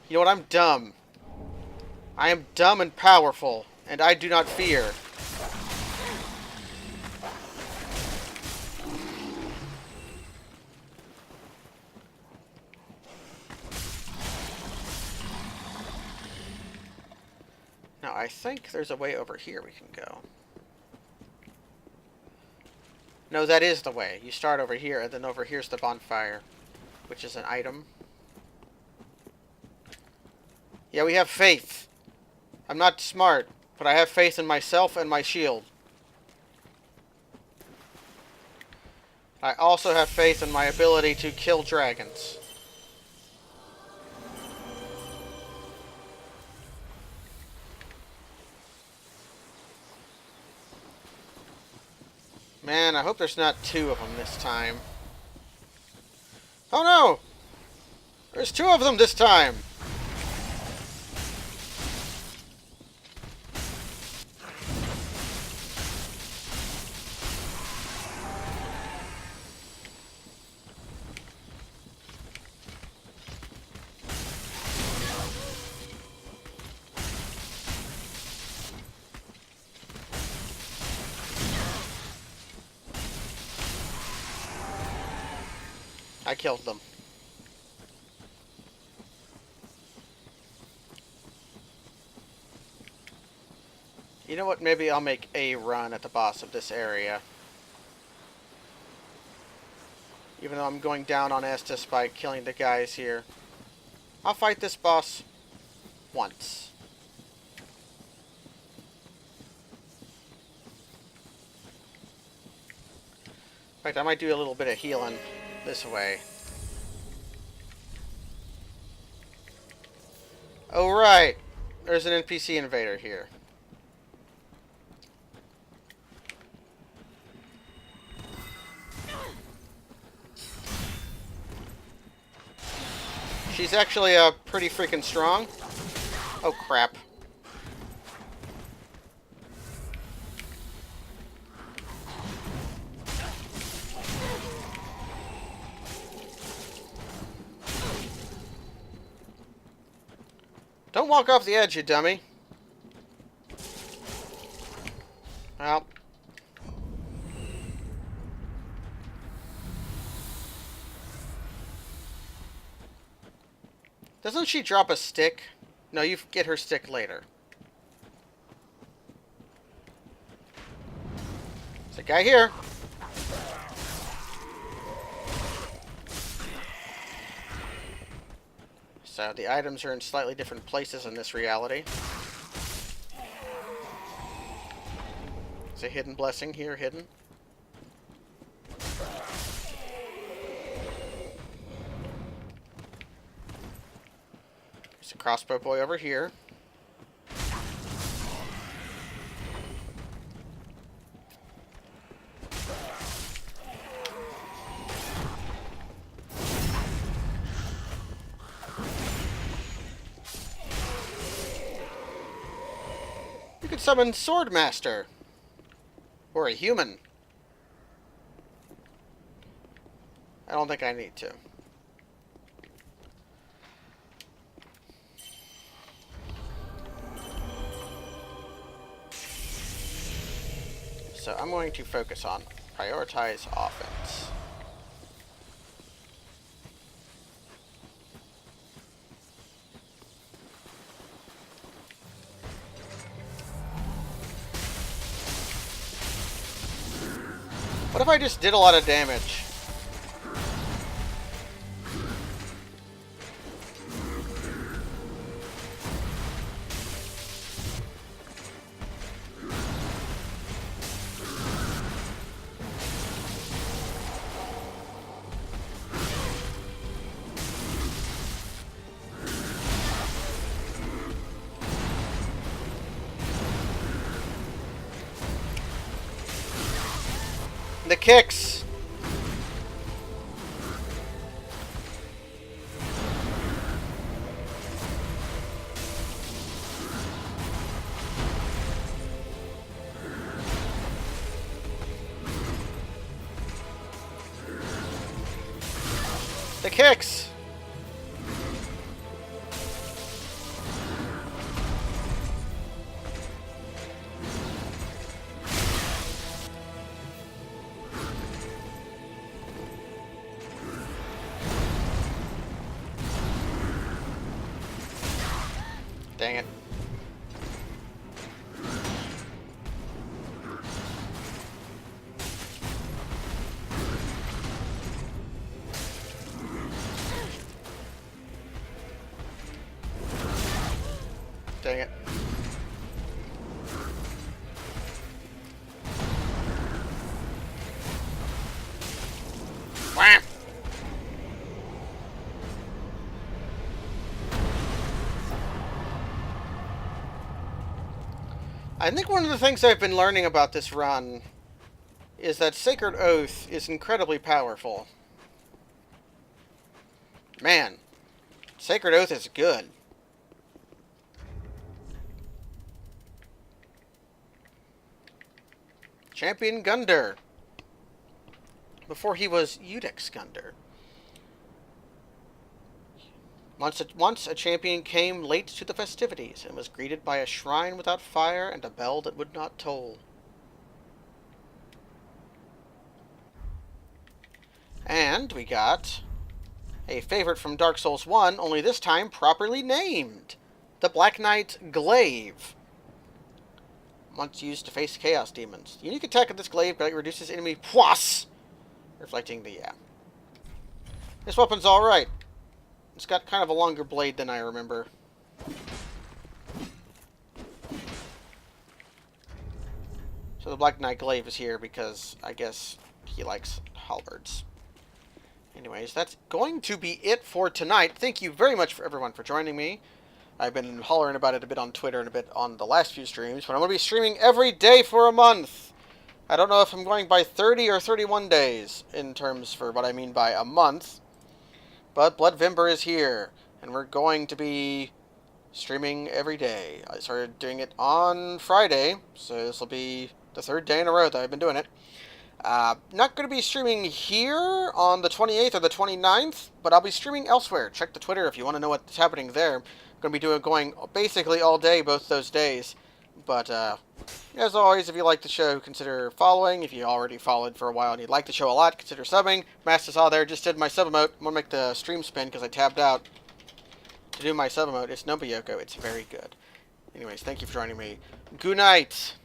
You know what? I'm dumb. I am dumb and powerful, and I do not fear. Now, I think there's a way over here we can go. No, that is the way. You start over here, and then over here's the bonfire, which is an item. Yeah, we have faith. I'm not smart, but I have faith in myself and my shield. I also have faith in my ability to kill dragons. Man, I hope there's not two of them this time. Oh no! There's two of them this time! I killed them. You know what? Maybe I'll make a run at the boss of this area. Even though I'm going down on Estus by killing the guys here. I'll fight this boss once. In fact, I might do a little bit of healing this way. Oh, right. There's an NPC invader here. She's actually pretty freaking strong. Oh, crap. Don't walk off the edge, you dummy. Well. Doesn't she drop a stick? No, you get her stick later. There's a guy here. So the items are in slightly different places in this reality. There's a hidden blessing here, hidden. There's a crossbow boy over here. You could summon Swordmaster. Or a human. I don't think I need to. So I'm going to focus on prioritize offense. What if I just did a lot of damage? The kicks! The kicks! Dang it. Dang it. Wham! I think one of the things I've been learning about this run is that Sacred Oath is incredibly powerful. Man, Sacred Oath is good. Champion Gundyr. Before he was Eudex Gundyr. Once a champion came late to the festivities and was greeted by a shrine without fire and a bell that would not toll. And we got a favorite from Dark Souls 1, only this time properly named. The Black Knight Glaive. Once used to face Chaos Demons. The unique attack of this glaive reduces enemy poise, reflecting the, This weapon's alright. It's got kind of a longer blade than I remember. So the Black Knight Glaive is here because I guess he likes halberds. Anyways, that's going to be it for tonight. Thank you very much for everyone for joining me. I've been hollering about it a bit on Twitter and a bit on the last few streams, but I'm going to be streaming every day for a month. I don't know if I'm going by 30 or 31 days in terms for what I mean by a month. But Bloodvember is here, and we're going to be streaming every day. I started doing it on Friday, so this will be the third day in a row that I've been doing it. Not going to be streaming here on the 28th or the 29th, but I'll be streaming elsewhere. Check the Twitter if you want to know what's happening there. I'm going to be going basically all day both those days. But as always, if you like the show, consider following. If you already followed for a while and you like the show a lot, consider subbing. Master saw there, just did my sub emote. I'm going to make the stream spin because I tabbed out to do my sub emote. It's Nobuyoko. It's very good. Anyways, thank you for joining me. Good night.